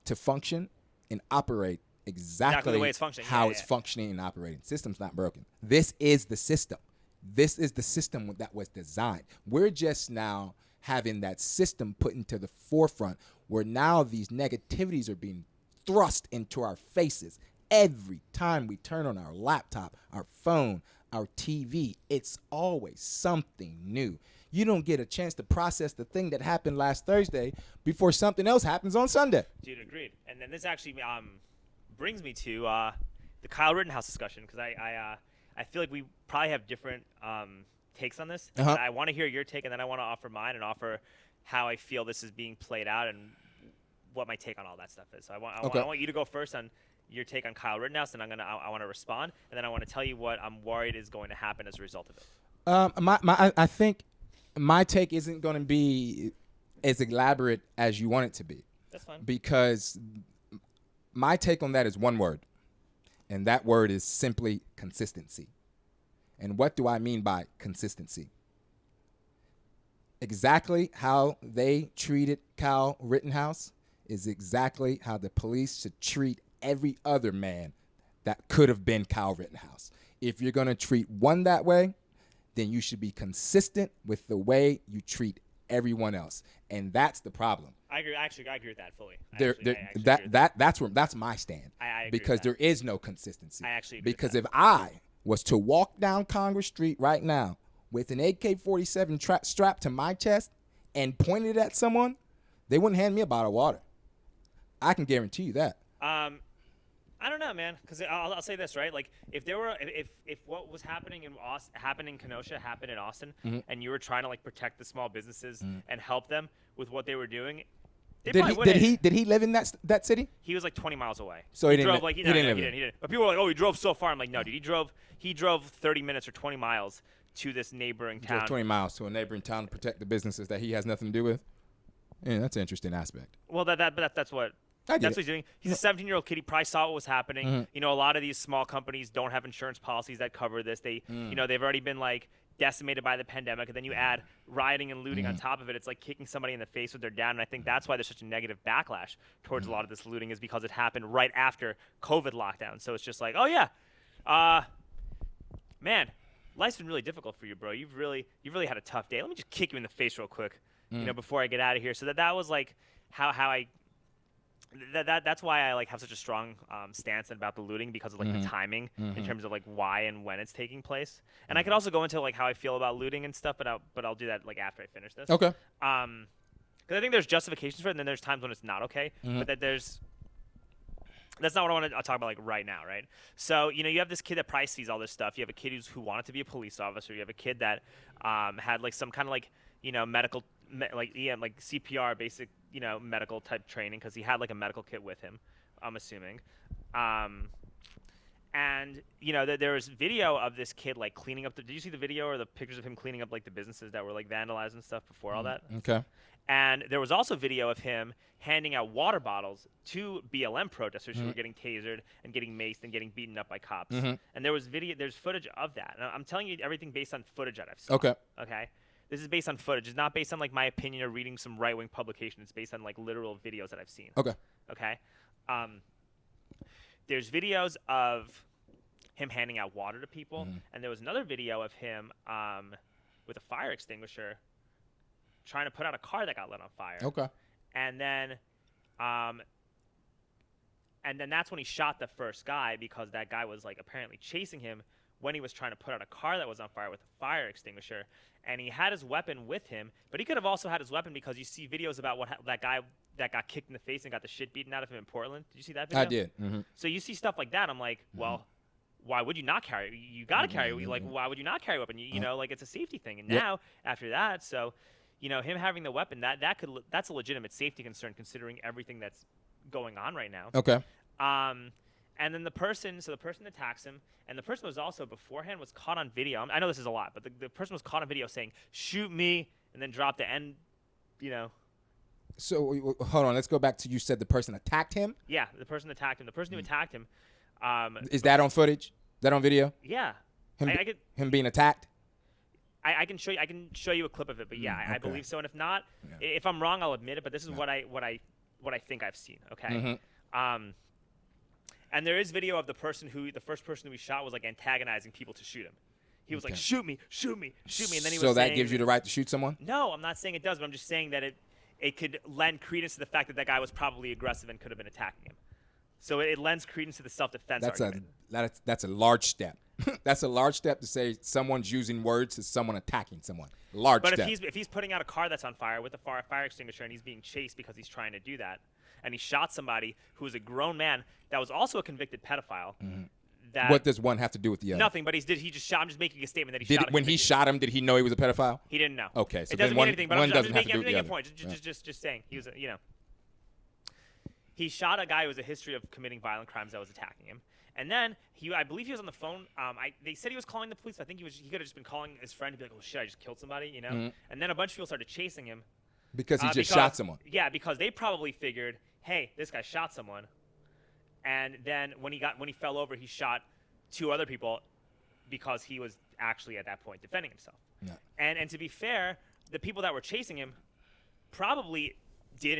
to function and operate exactly the way it's functioning. how it's functioning and operating. The system's not broken. This is the system. This is the system that was designed. We're just now having that system put into the forefront, where now these negativities are being thrust into our faces. Every time we turn on our laptop, our phone, our TV, it's always something new. You don't get a chance to process the thing that happened last Thursday before something else happens on Sunday. Dude, agreed. And then this actually brings me to the Kyle Rittenhouse discussion, because I feel like we probably have different takes on this. Uh-huh. I want to hear your take, and then I want to offer mine and offer how I feel this is being played out and what my take on all that stuff is. So I want you to go first on your take on Kyle Rittenhouse, and I want to respond, and then I want to tell you what I'm worried is going to happen as a result of it. I think my take isn't going to be as elaborate as you want it to be. That's fine. Because my take on that is one word, and that word is simply consistency. And what do I mean by consistency? Exactly how they treated Kyle Rittenhouse is exactly how the police should treat every other man that could have been Kyle Rittenhouse. If you're going to treat one that way, then you should be consistent with the way you treat everyone else. And that's the problem. I agree. Actually, I agree with that fully. That's my stand. I agree because with that. there is no consistency. I actually agree because with if I was to walk down Congress Street right now with an AK-47 strapped to my chest and pointed at someone, they wouldn't hand me a bottle of water. I can guarantee you that. I don't know, man. Because I'll say this, right? Like, if what was happening in Kenosha happened in Austin, Mm-hmm. and you were trying to like protect the small businesses and help them with what they were doing, Did he live in that city? He was like 20 miles away. So he didn't. Drove, like, he didn't live he there. didn't. But people were like, "Oh, he drove so far." I'm like, "No, dude. He drove 30 minutes or 20 miles to this neighboring He town. drove 20 miles to a neighboring town to protect the businesses that he has nothing to do with. Yeah, that's an interesting aspect. Well, that's what. I get That's it. what he's doing. He's a 17-year-old kid. He probably saw what was happening. Mm-hmm. A lot of these small companies don't have insurance policies that cover this. They've already been like decimated by the pandemic, and then you add rioting and looting on top of it. It's like kicking somebody in the face with their down. And I think that's why there's such a negative backlash towards a lot of this looting, is because it happened right after COVID lockdown. So it's just like, oh yeah, man, life's been really difficult for you, bro. You've really had a tough day. Let me just kick you in the face real quick, before I get out of here. So that was like how I. That's why I like have such a strong stance about the looting, because of like the timing in terms of like why and when it's taking place. And I could also go into like how I feel about looting and stuff, but I'll do that like after I finish this. Okay. Because I think there's justifications for it, and then there's times when it's not okay. But that's not what I want to talk about like right now, right? So you have this kid that probably sees all this stuff. You have a kid who wanted to be a police officer. You have a kid that had like some kind of like medical like CPR, basic medical type training, because he had like a medical kit with him, I'm assuming. And there was video of this kid like cleaning up did you see the video or the pictures of him cleaning up like the businesses that were like vandalized and stuff before all that? Okay. And there was also video of him handing out water bottles to BLM protesters who were getting tasered and getting maced and getting beaten up by cops. And there's footage of that. And I'm telling you everything based on footage that I've seen. Okay. This is based on footage. It's not based on like my opinion or reading some right-wing publication. It's based on like literal videos that I've seen. Okay. There's videos of him handing out water to people, and there was another video of him with a fire extinguisher trying to put out a car that got lit on fire. Okay. And then And then that's when he shot the first guy because that guy was like apparently chasing him when he was trying to put out a car that was on fire with a fire extinguisher. And he had his weapon with him, but he could have also had his weapon because you see videos about that guy that got kicked in the face and got the shit beaten out of him in Portland. Did you see that video? I did. Mm-hmm. So you see stuff like that. I'm like, well, why would you not carry? You got to carry. Like, why would you not carry a weapon? You know, like it's a safety thing. And now after that, so you know, him having the weapon that's a legitimate safety concern considering everything that's going on right now. Okay. And then the person attacks him, and the person was also beforehand was caught on video. I know this is a lot, but the person was caught on video saying, "Shoot me," and then dropped the end, you know. So hold on, let's go back to you said the person attacked him? Yeah, the person attacked him. The person who attacked him. Is that on footage? Is that on video? Yeah. Him being attacked? I can show you a clip of it, but yeah, okay. I believe so. And if not, if I'm wrong, I'll admit it. But this is what I think I've seen. Okay. Mm-hmm. And there is video of the first person who he shot was like antagonizing people to shoot him. He was like, "Shoot me, shoot me, shoot me," and then he was So that saying, gives you the right to shoot someone? No, I'm not saying it does, but I'm just saying that it could lend credence to the fact that that guy was probably aggressive and could have been attacking him. So it lends credence to the self-defense argument. That's a large step. That's a large step to say someone's using words to someone attacking someone. Large step. But if he's putting out a car that's on fire with a fire extinguisher and he's being chased because he's trying to do that, and he shot somebody who was a grown man that was also a convicted pedophile. That What does one have to do with the other? nothing, but he just shot. I'm just making a statement that he shot. When he shot him, did he know he was a pedophile? He didn't know. Okay, so it doesn't then mean anything. But one I'm doesn't just have to do making with a the point. other. Just saying he was he shot a guy who has a history of committing violent crimes that was attacking him. And then I believe he was on the phone. They said he was calling the police. I think he could have just been calling his friend to be like, "Oh shit, I just killed somebody," you know. Mm-hmm. And then a bunch of people started chasing him Because he just shot someone. Yeah, because they probably figured, "Hey, this guy shot someone." And then when he fell over, he shot 2 other people because he was actually at that point defending himself. Yeah. And to be fair, the people that were chasing him probably did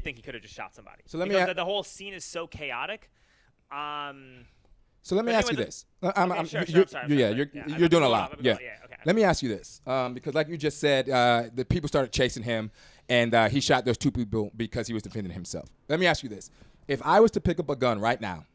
think he could have just shot somebody. So let me because the whole scene is so chaotic. So let me ask you this. You're doing a lot. Yeah. Okay. Let me ask you this, because like you just said, the people started chasing him, and he shot those 2 people because he was defending himself. Let me ask you this: if I was to pick up a gun right now,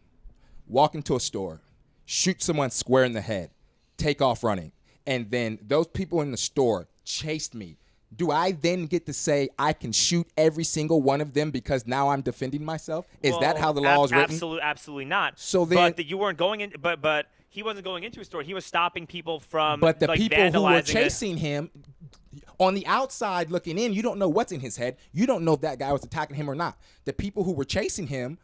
walk into a store, shoot someone square in the head, take off running, and then those people in the store chased me, do I then get to say I can shoot every single one of them because now I'm defending myself? Is that how the law is written? Absolutely not. So then, but you weren't going in. But he wasn't going into a store. He was stopping people from. But the people who were vandalizing chasing him, on the outside looking in, you don't know what's in his head. You don't know if that guy was attacking him or not. The people who were chasing him,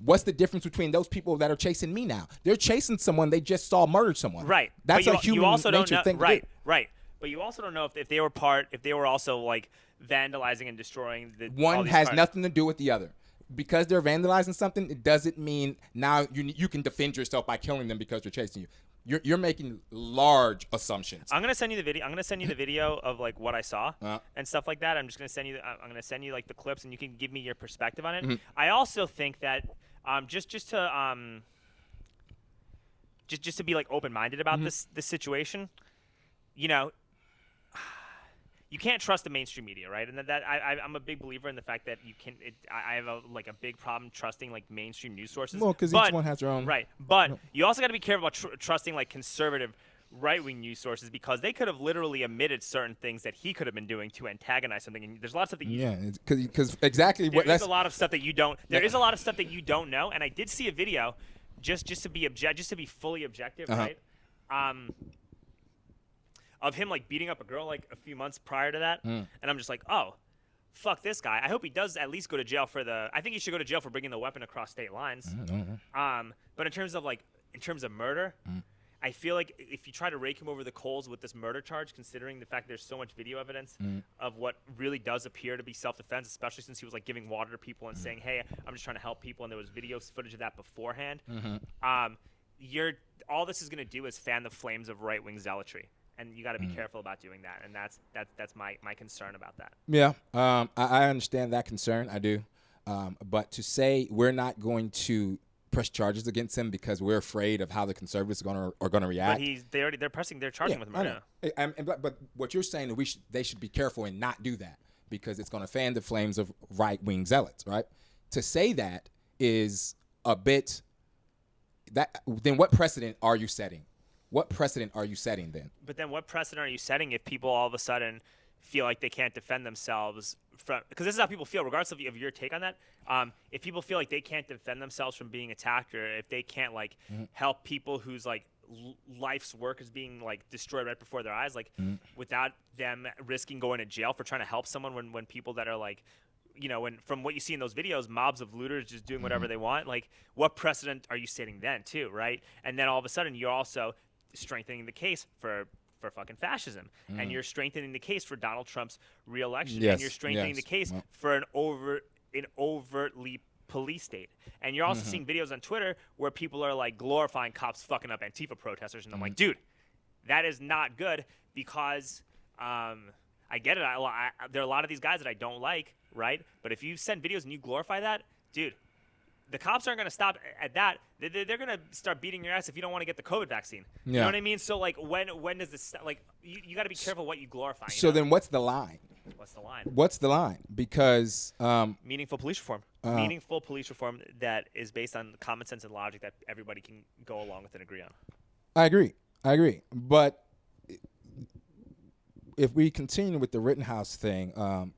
what's the difference between those people that are chasing me now? They're chasing someone they just saw murder someone. Right. That's a human nature thing to do. Right. But you also don't know if they were also like vandalizing and destroying the. One has nothing to do with the other. Because they're vandalizing something, it doesn't mean now you can defend yourself by killing them because they're chasing you. You're making large assumptions. I'm gonna send you the video. I'm gonna send you the video of like what I saw and stuff like that. I'm just gonna send you. I'm gonna send you like the clips, and you can give me your perspective on it. Mm-hmm. I also think that just to be like open-minded about this situation, you know. You can't trust the mainstream media, right? And I'm a big believer in the fact that you can. I have a big problem trusting like mainstream news sources. Well, because each one has their own. Right, but you also got to be careful about trusting like conservative, right-wing news sources because they could have literally omitted certain things that he could have been doing to antagonize something. And there's a lot of stuff that you because exactly what there's a lot of stuff that you don't. There is a lot of stuff that you don't know. And I did see a video, just to be fully objective, right? Of him like beating up a girl like a few months prior to that, and I'm just like, oh, fuck this guy. I hope he does at least go to jail for I think he should go to jail for bringing the weapon across state lines. But in terms of murder, I feel like if you try to rake him over the coals with this murder charge, considering the fact there's so much video evidence of what really does appear to be self-defense, especially since he was like giving water to people and saying, hey, I'm just trying to help people, and there was video footage of that beforehand. All this is going to do is fan the flames of right-wing zealotry. And you got to be careful about doing that, and that's my concern about that. Yeah, I understand that concern. I do, but to say we're not going to press charges against him because we're afraid of how the conservatives are going to react. But they're charging with murder. But what you're saying is they should be careful and not do that because it's going to fan the flames of right wing zealots, right? To say that is a bit that. Then what precedent are you setting? What precedent are you setting then? But then what precedent are you setting if people all of a sudden feel like they can't defend themselves from, because this is how people feel regardless of your take on that. If people feel like they can't defend themselves from being attacked, or if they can't like help people whose like life's work is being like destroyed right before their eyes, like without them risking going to jail for trying to help someone, when people that are like, you know, when from what you see in those videos, mobs of looters just doing whatever they want, like what precedent are you setting then too, right? And then all of a sudden you're also strengthening the case for fucking fascism, and you're strengthening the case for Donald Trump's reelection, and you're strengthening the case for an overtly police state. And you're also seeing videos on Twitter where people are like glorifying cops fucking up Antifa protesters, and I'm like, dude, that is not good, because I get it. There are a lot of these guys that I don't like, right? But if you send videos and you glorify that, dude, the cops aren't going to stop at that. They're going to start beating your ass if you don't want to get the COVID vaccine. You know what I mean? So, like, when does this, like, you got to be careful what you glorify. So then what's the line? What's the line? What's the line? Because meaningful police reform. Meaningful police reform that is based on common sense and logic that everybody can go along with and agree on. I agree. But if we continue with the Rittenhouse thing,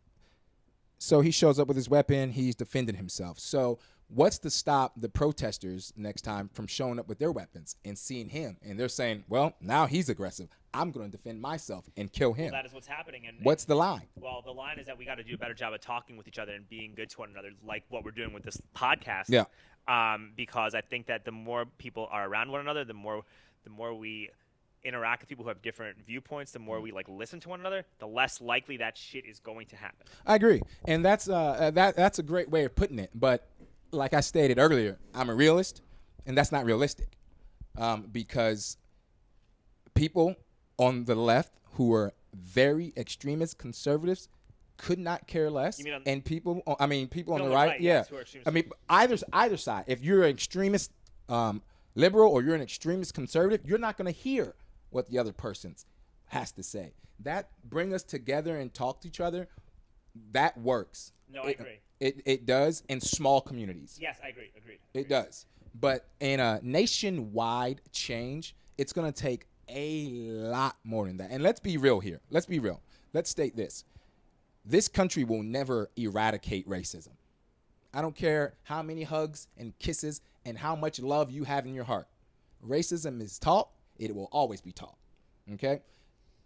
so he shows up with his weapon. He's defending himself. So what's to stop the protesters next time from showing up with their weapons and seeing him? And they're saying, well, now he's aggressive. I'm going to defend myself and kill him. Well, that is what's happening. And what's the line? Well, the line is that we got to do a better job of talking with each other and being good to one another, like what we're doing with this podcast. Yeah. Because I think that the more people are around one another, the more we interact with people who have different viewpoints, the more we like listen to one another, the less likely that shit is going to happen. I agree. And that's a great way of putting it. But like I stated earlier, I'm a realist, and that's not realistic, because people on the left who are very extremist conservatives could not care less, and people on the right, yeah. I mean, either side. If you're an extremist liberal or you're an extremist conservative, you're not going to hear what the other person has to say. That bring us together and talk to each other. That works. No, I agree. It does in small communities. Yes, I agree. It does. But in a nationwide change, it's going to take a lot more than that. And let's be real here. Let's state this. This country will never eradicate racism. I don't care how many hugs and kisses and how much love you have in your heart. Racism is taught. It will always be taught. Okay?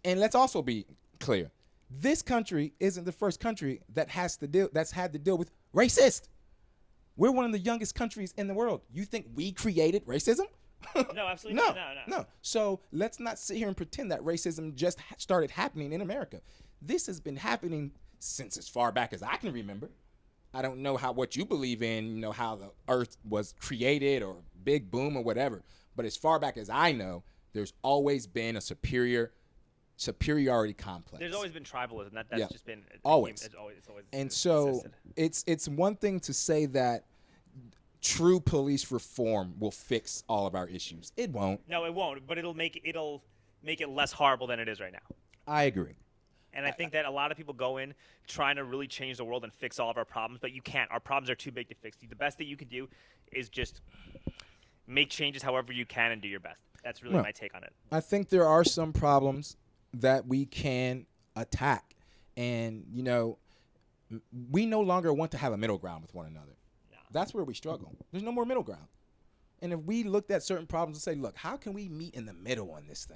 And let's also be clear. This country isn't the first country that's had to deal with racist. We're one of the youngest countries in the world. You think we created racism? No, absolutely not. No. So let's not sit here and pretend that racism just started happening in America. This has been happening since as far back as I can remember. I don't know what you believe in, how the earth was created or big boom or whatever. But as far back as I know, there's always been a superiority complex. There's always been tribalism. That's just been always. It's always and so it's one thing to say that true police reform will fix all of our issues. It won't. No, it won't. But it'll make it less horrible than it is right now. I agree. And I think that a lot of people go in trying to really change the world and fix all of our problems, but you can't. Our problems are too big to fix. The best that you can do is just make changes however you can and do your best. That's really my take on it. I think there are some problems that we can attack. And, we no longer want to have a middle ground with one another. No. That's where we struggle. There's no more middle ground. And if we looked at certain problems and say, look, how can we meet in the middle on this thing?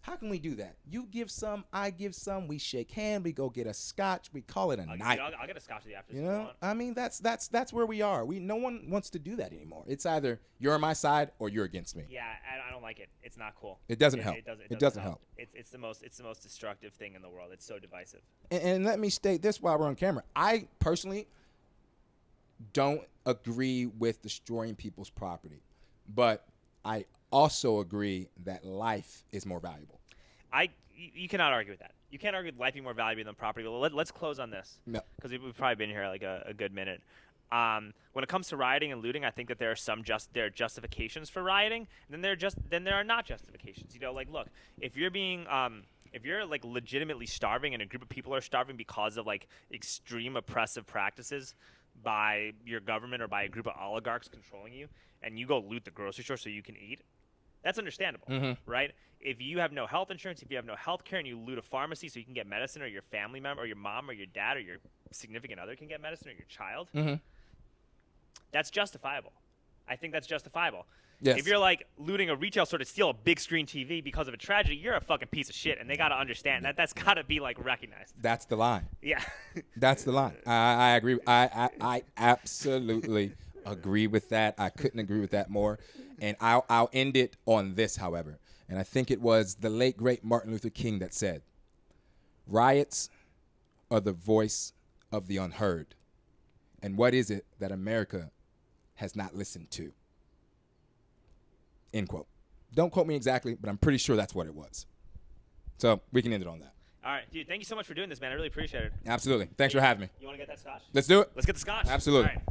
How can we do that? You give some, I give some, we shake hands, we go get a scotch, we call it a night. I'll get a scotch at the after. I mean, that's where we are. No one wants to do that anymore. It's either you're on my side or you're against me. Yeah, I don't like it. It's not cool. It doesn't help. It doesn't help. It's the most destructive thing in the world. It's so divisive. And let me state this while we're on camera. I personally don't agree with destroying people's property, but I also agree that life is more valuable. You cannot argue with that. You can't argue with life being more valuable than property. Well, let's close on this. No. Because we've probably been here like a good minute. When it comes to rioting and looting, I think that there are justifications for rioting, and then there are not justifications. Look, if you're like legitimately starving and a group of people are starving because of like extreme oppressive practices, by your government or by a group of oligarchs controlling you, and you go loot the grocery store so you can eat, that's understandable, right? If you have no health insurance, if you have no health care, and you loot a pharmacy so you can get medicine, or your family member, or your mom, or your dad, or your significant other can get medicine, or your child, that's justifiable. I think that's justifiable. Yes. If you're like looting a retail store to steal a big screen TV because of a tragedy, you're a fucking piece of shit, and they got to understand that. That's got to be like recognized. That's the line. Yeah. That's the line. I agree. I absolutely agree with that. I couldn't agree with that more. And I'll end it on this, however. And I think it was the late, great Martin Luther King that said, riots are the voice of the unheard. And what is it that America has not listened to? End quote. Don't quote me exactly, but I'm pretty sure that's what it was. So we can end it on that. All right, dude, thank you so much for doing this, man. I really appreciate it. Absolutely. Thanks for having me. You want to get that scotch? Let's do it. Let's get the scotch. Absolutely. All right.